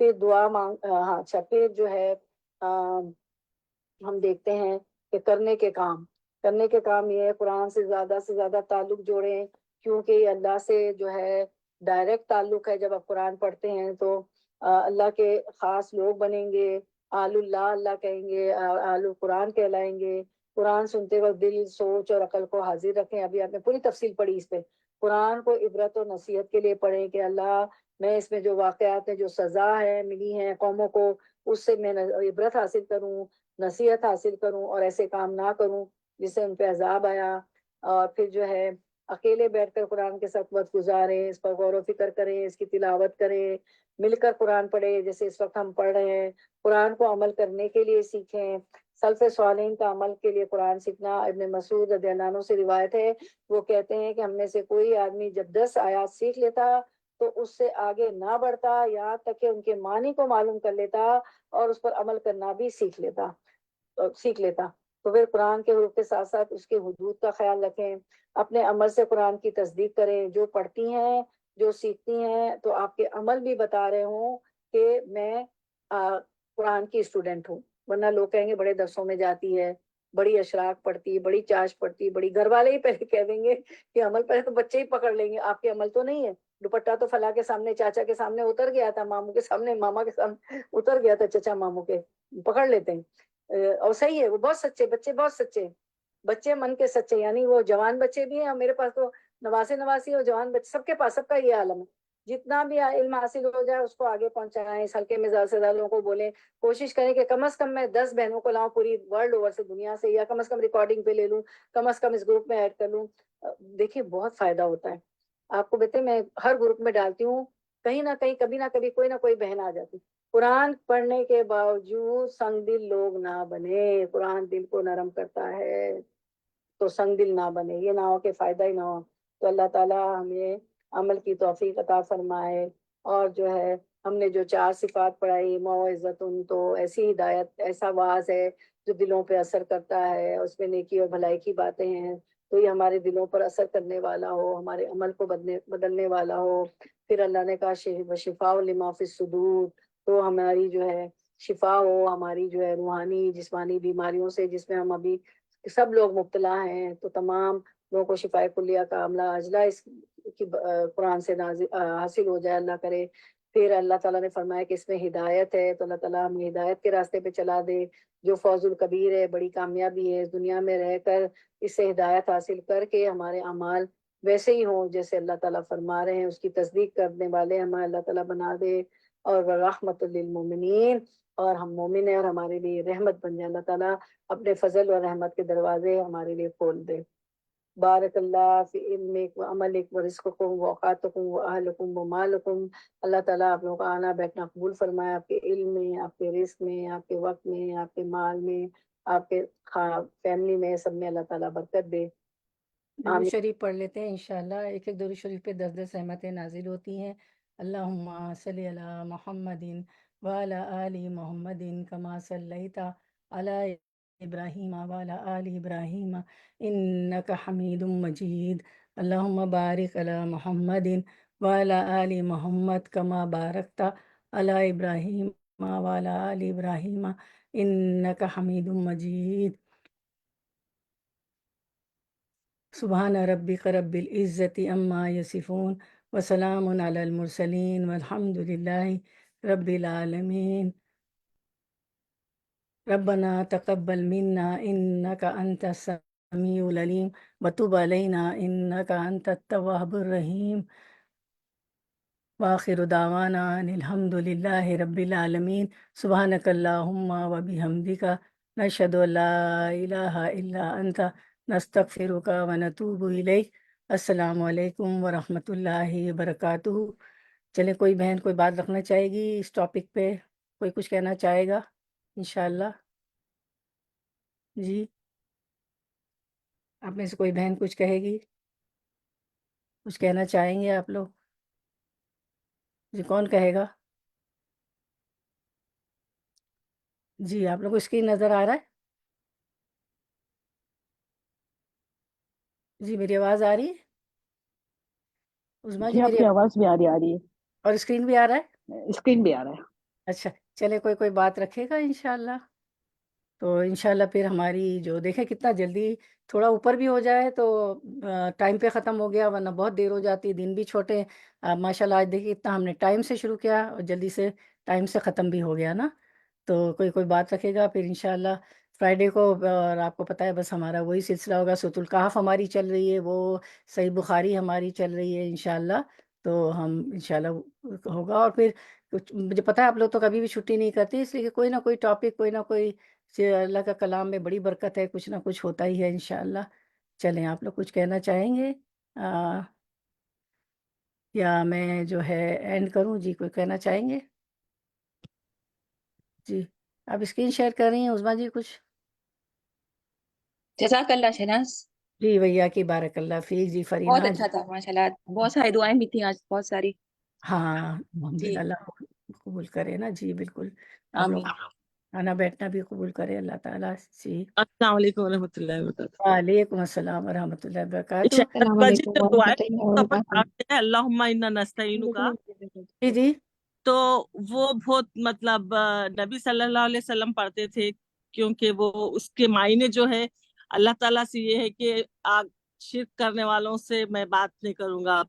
[SPEAKER 1] پھر دعا مانگ ہاں اچھا، پھر جو ہے ہم دیکھتے ہیں کہ کرنے کے کام یہ ہے قرآن سے زیادہ تعلق جوڑیں، کیونکہ یہ اللہ سے جو ہے ڈائریکٹ تعلق ہے۔ جب آپ قرآن پڑھتے ہیں تو اللہ کے خاص لوگ بنیں گے، آل اللہ اللہ کہیں گے، آل قرآن کہلائیں گے۔ قرآن سنتے وقت دل، سوچ اور عقل کو حاضر رکھیں۔ ابھی آپ نے پوری تفصیل پڑھی اس پہ۔ قرآن کو عبرت اور نصیحت کے لیے پڑھیں کہ اللہ، میں اس میں جو واقعات ہیں، جو سزا ہے ملی ہیں قوموں کو، اس سے میں عبرت حاصل کروں، نصیحت حاصل کروں اور ایسے کام نہ کروں جس سے ان پہ عذاب آیا۔ اور پھر جو ہے اکیلے بیٹھ کر قرآن کے ساتھ وقت گزاریں، اس پر غور و فکر کریں، اس کی تلاوت کریں، مل کر قرآن پڑھیں جیسے اس وقت ہم پڑھ رہے ہیں۔ قرآن کو عمل کرنے کے لیے سیکھیں۔ سلف صالحین کا عمل کے لیے قرآن سیکھنا، ابن مسعود رضی اللہ عنہ سے روایت ہے، وہ کہتے ہیں کہ ہم میں سے کوئی آدمی جب 10 آیات سیکھ لیتا تو اس سے آگے نہ بڑھتا یہاں تک کہ ان کے معنی کو معلوم کر لیتا اور اس پر عمل کرنا بھی سیکھ لیتا۔ تو پھر قرآن کے حروف کے ساتھ ساتھ اس کے حدود کا خیال رکھیں، اپنے عمل سے قرآن کی تصدیق کریں۔ جو پڑھتی ہیں، جو سیکھتی ہیں، تو آپ کے عمل بھی بتا رہے ہوں کہ میں قرآن کی اسٹوڈنٹ ہوں، ورنہ لوگ کہیں گے بڑے درسوں میں جاتی ہے، بڑی اشراق پڑھتی، بڑی چاش پڑھتی، بڑی، گھر والے ہی پہلے کہہ دیں گے کہ عمل پہلے تو بچے ہی پکڑ لیں گے، آپ کے عمل تو نہیں ہے، دوپٹہ تو فلاں کے سامنے، چاچا کے سامنے اتر گیا تھا، ماموں کے سامنے، ماما کے سامنے اتر گیا تھا، چچا ماموں کے پکڑ لیتے ہیں۔ اور صحیح ہے، وہ بہت سچے بچے، بہت سچے بچے، من کے سچے، یعنی وہ جوان بچے بھی ہیں، اور میرے پاس تو نواسی اور جوان بچے، سب کے پاس، سب کا یہ عالم ہے۔ جتنا بھی علم حاصل ہو جائے اس کو آگے پہنچائیں، اس حلقے میں زیادہ سے زیادہ لوگوں کو بولیں، کوشش کریں کہ کم از کم میں 10 بہنوں کو لاؤں پوری ورلڈ اوور سے، دنیا سے، یا کم از کم ریکارڈنگ پہ لے لوں، کم از کم اس گروپ میں ایڈ کر لوں۔ دیکھیے بہت فائدہ ہوتا ہے آپ کو، بیٹے میں ہر گروپ میں ڈالتی ہوں، کہیں نہ کہیں، کبھی نہ کبھی کوئی نہ کوئی بہن آ جاتی، قرآن پڑھنے کے باوجود سنگ دل لوگ نہ بنے. قرآن دل کو نرم کرتا ہے تو سنگ دل نہ بنے، یہ نہ ہو کہ فائدہ ہی نہ ہو. تو اللہ تعالیٰ ہمیں عمل کی توفیق عطا فرمائے. اور جو ہے ہم نے جو 4 صفات پڑھائی، موعظتن، تو ایسی ہدایت، ایسا واعظ ہے جو دلوں پہ اثر کرتا ہے، اس میں نیکی اور بھلائی کی باتیں ہیں، تو یہ ہمارے دلوں پر اثر کرنے والا ہو، ہمارے عمل کو بدلنے والا ہو. پھر اللہ نے کہا شفاء لما فی الصدور، تو ہماری جو ہے شفا ہو ہماری جو ہے روحانی جسمانی بیماریوں سے، جس میں ہم ابھی سب لوگ مبتلا ہیں، تو تمام لوگوں کو شفا کلیہ کا عاملہ اجلا اس کی قرآن سے حاصل ہو جائے، اللہ کرے. پھر اللہ تعالیٰ نے فرمایا کہ اس میں ہدایت ہے، تو اللہ تعالیٰ ہمیں ہدایت کے راستے پہ چلا دے، جو فوز الکبیر ہے، بڑی کامیابی ہے اس دنیا میں رہ کر اس سے ہدایت حاصل کر کے ہمارے اعمال ویسے ہی ہوں جیسے اللہ تعالیٰ فرما رہے ہیں، اس کی تصدیق کرنے والے ہمیں اللہ تعالیٰ بنا دے. اور رحمت للمومنین، اور ہم مومن ہیں اور ہمارے لیے رحمت بن جائے. اللہ تعالیٰ اپنے فضل اور رحمت کے دروازے ہمارے لیے کھول دے. بارک اللہ فی علمک و عملک و رزقکم و اوقاتکم و اہلکم و مالکم. اللہ تعالیٰ آپ لوگوں کا آنا بیٹھنا قبول فرمائے، آپ کے علم میں، آپ کے رزق میں، آپ کے وقت میں، آپ کے مال میں، آپ کے فیملی میں، سب میں اللہ تعالیٰ برکت دے.
[SPEAKER 2] درود
[SPEAKER 1] آمین.
[SPEAKER 2] شریف پڑھ لیتے ہیں انشاءاللہ. ایک ایک درود شریف پہ 10 رحمتیں نازل ہوتی ہیں. اللہم صلی علی محمد وعلی آل محمد کما صلیت علی ابراہیم وعلی آل ابراہیم انک حمید مجید. اللہم بارک علی محمد وعلی آل محمد کما بارکت علی ابراہیم وعلی آل ابراہیم انک حمید مجید. سبحان ربک رب العزت عما یصفون وسلام علی المرسلین والحمد للہ رب العالمین. ربنا تقبل منا انک انت السمیع العلیم وتب علینا انک انت التواب الرحیم. وآخر دعوانا ان الحمد للہ رب العالمین. سبحانک اللہم و بحمدک نشہد ان لا الہ الا انت نستغفرک و نتوب الیک. السلام علیکم ورحمۃ اللہ وبرکاتہ. چلیں، کوئی بہن کوئی بات رکھنا چاہے گی اس ٹاپک پہ؟ کوئی کچھ کہنا چاہے گا انشاءاللہ؟ جی، آپ میں سے کوئی بہن کچھ کہے گی؟ کچھ کہنا چاہیں گے آپ لوگ؟ جی، کون کہے گا؟ جی، آپ لوگ کو اسکرین نظر آ رہا ہے؟ جی، میری آواز آ رہی ہے؟ عظمیٰ جی،
[SPEAKER 3] جی آپ
[SPEAKER 2] میری
[SPEAKER 3] کی آواز بھی آ رہی ہے،
[SPEAKER 2] اور اسکرین بھی آ رہا ہے؟
[SPEAKER 3] اسکرین بھی آ رہا ہے.
[SPEAKER 2] اچھا، چلے کوئی بات رکھے گا انشاءاللہ. تو انشاءاللہ پھر ہماری جو دیکھیں کتنا جلدی تھوڑا اوپر بھی ہو جائے تو ٹائم پہ ختم ہو گیا، ورنہ بہت دیر ہو جاتی، دن بھی چھوٹے. ماشاءاللہ آج دیکھیے اتنا ہم نے ٹائم سے شروع کیا اور جلدی سے ٹائم سے ختم بھی ہو گیا نا. تو کوئی بات رکھے گا پھر انشاءاللہ فرائیڈے کو. اور آپ کو پتہ ہے بس ہمارا وہی سلسلہ ہوگا. سورۃ الکہف ہماری چل رہی ہے، وہ صحیح بخاری ہماری چل رہی ہے انشاءاللہ. تو ہم انشاءاللہ ہوگا. اور پھر مجھے پتہ ہے آپ لوگ تو کبھی بھی چھٹی نہیں کرتے، اس لیے کہ کوئی نہ کوئی ٹاپک، کوئی نہ کوئی اللہ کا کلام میں بڑی برکت ہے، کچھ نہ کچھ ہوتا ہی ہے انشاءاللہ. چلیں، آپ لوگ کچھ کہنا چاہیں گے یا میں جو ہے اینڈ کروں؟ جی، کوئی کہنا چاہیں گے؟ جی، آپ اسکرین شیئر کر رہی ہیں عظمیٰ جی کچھ؟
[SPEAKER 4] جزاک اللہ شہناز،
[SPEAKER 2] جی بھیا کی بارک اللہ فیک. جی
[SPEAKER 4] بہت
[SPEAKER 2] فرینہ جی.
[SPEAKER 4] اچھا تھا ماشاء اللہ، بہت ساری دعائیں بھی تھیں آج، بہت ساری.
[SPEAKER 2] ہاں الحمد
[SPEAKER 4] جی،
[SPEAKER 2] للہ، اللہ قبول کرے نا. جی بالکل، آپ لوگ
[SPEAKER 4] آمین.
[SPEAKER 2] کھانا بیٹھنا بھی قبول کرے اللہ تعالیٰ. جی،
[SPEAKER 5] السلام علیکم ورحمۃ اللہ وبرکاتہ.
[SPEAKER 2] وعلیکم السلام ورحمۃ اللہ وبرکاتہ.
[SPEAKER 4] السلام
[SPEAKER 5] شہزاد جی
[SPEAKER 4] علیکم
[SPEAKER 5] جو دعائیں
[SPEAKER 4] ورحمۃ اللہ وبرکاتہ.
[SPEAKER 5] پڑھتے ہیں اللہم انا نستعینک،
[SPEAKER 2] جی جی
[SPEAKER 5] تو وہ بہت مطلب نبی صلی اللہ علیہ وسلم پڑھتے تھے، کیونکہ وہ اس کے معنی جو ہے اللہ تعالیٰ سے یہ ہے کہ آگ شرک کرنے والوں سے میں بات نہیں کروں گا،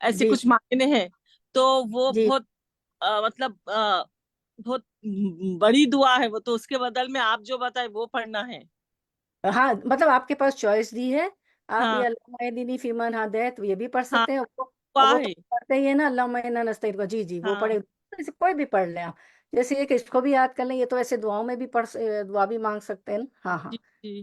[SPEAKER 5] ایسے
[SPEAKER 2] جی
[SPEAKER 5] کچھ معنی ہیں. تو وہ
[SPEAKER 2] جی
[SPEAKER 5] بہت مطلب بہت بڑی دعا ہے وہ، تو اس کے بدل میں آپ جو بتائے وہ پڑھنا ہے.
[SPEAKER 2] ہاں، مطلب آپ کے پاس چوائس دی ہے. آپ
[SPEAKER 5] ہاں
[SPEAKER 2] یہ اللہم اہدنی فیمن ہدیت یہ بھی پڑھ
[SPEAKER 5] ہاں،
[SPEAKER 2] سکتے ہیں.
[SPEAKER 5] دعا
[SPEAKER 2] وہ تو
[SPEAKER 5] ہے.
[SPEAKER 2] پڑھتے ہی ہے نا اللہم انا نستعینک کو. جی جی، وہ
[SPEAKER 5] ہاں
[SPEAKER 2] پڑھے، کوئی بھی پڑھ لیں آپ. جیسے یہ کہ اس کو بھی یاد کر لیں، یہ تو ایسے دعاؤں میں بھی دعا بھی مانگ سکتے ہیں نا. ہاں ہاں،
[SPEAKER 5] جی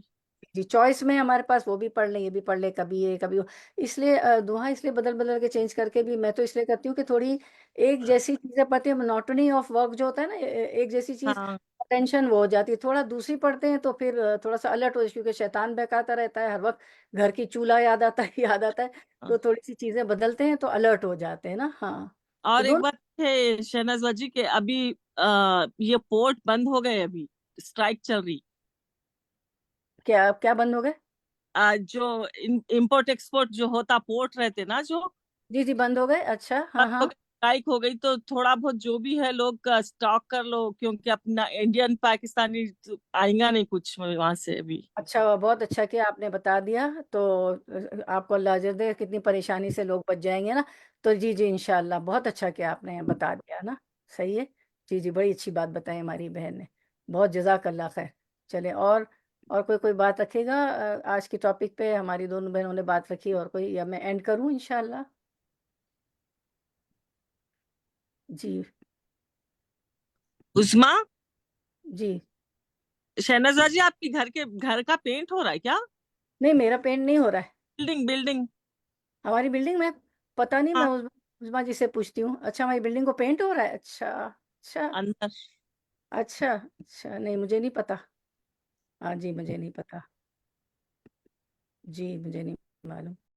[SPEAKER 5] جی.
[SPEAKER 2] جی چوائس میں ہمارے پاس وہ بھی پڑھ لیں یہ بھی پڑھ لیں کبھی یہ کبھی وہ، اس لیے دعا اس لیے بدل بدل کے چینج کر کے بھی میں تو اس لیے کرتی ہوں کہ تھوڑی ایک جیسی چیزیں پڑھتی ہیں، monotony آف ورک جو ہوتا ہے نا ایک جیسی چیز
[SPEAKER 5] ہاں
[SPEAKER 2] ٹینشن وہ ہو جاتی ہے، تھوڑا دوسری پڑھتے ہیں تو پھر تھوڑا سا الرٹ ہو، کیونکہ شیطان بہکاتا رہتا ہے ہر وقت، گھر کی چولہا یاد آتا ہے یاد آتا ہے،
[SPEAKER 5] ہاں۔
[SPEAKER 2] تو تھوڑی سی چیزیں بدلتے ہیں تو الرٹ ہو جاتے ہیں نا. ہاں تو
[SPEAKER 5] اور ایک
[SPEAKER 2] دونوں
[SPEAKER 5] بات ہے شہناز باجی کہ ابھی یہ پورٹ بند ہو گئے، ابھی اسٹرائک چل رہی،
[SPEAKER 2] کیا کیا بند ہو گئے؟
[SPEAKER 5] جو امپورٹ ایکسپورٹ جو ہوتا پورٹ رہتے نا جو
[SPEAKER 2] جی جی بند ہو گئے، اچھا ہاں ہاں.
[SPEAKER 5] اسٹرائک ہو گئی، تو تھوڑا بہت جو بھی ہے لوگ اسٹاک کر لو، کیونکہ اپنا انڈین پاکستانی آئیں گا نہیں کچھ وہاں سے ابھی.
[SPEAKER 2] اچھا بہت اچھا کیا آپ نے بتا دیا، تو آپ کو اللہ اجر دے، کتنی پریشانی سے لوگ بچ جائیں گے نا. تو جی جی انشاءاللہ بہت اچھا کیا آپ نے بتا دیا نا، صحیح ہے. جی جی بڑی اچھی بات بتائی ہماری بہن نے، بہت جزاک اللہ خیر. چلے اور کوئی بات رکھے گا آج کی ٹاپک پہ؟ ہماری دونوں بہنوں نے بات رکھی، اور کوئی یا میں اینڈ کروں انشاءاللہ؟ جی
[SPEAKER 5] عظما،
[SPEAKER 2] جی.
[SPEAKER 5] شہناز باجی آپ کی گھر کا پینٹ ہو رہا ہے کیا؟
[SPEAKER 2] نہیں میرا پینٹ نہیں ہو رہا ہے.
[SPEAKER 5] بلڈنگ
[SPEAKER 2] ہماری بلڈنگ میں پتہ نہیں، میں
[SPEAKER 5] ہاں
[SPEAKER 2] عظما جی سے پوچھتی ہوں. اچھا ہماری بلڈنگ کو پینٹ ہو رہا ہے، اچھا اچھا
[SPEAKER 5] اندر.
[SPEAKER 2] اچھا اچھا. نہیں مجھے نہیں پتا. ہاں جی مجھے نہیں پتا. جی مجھے نہیں معلوم.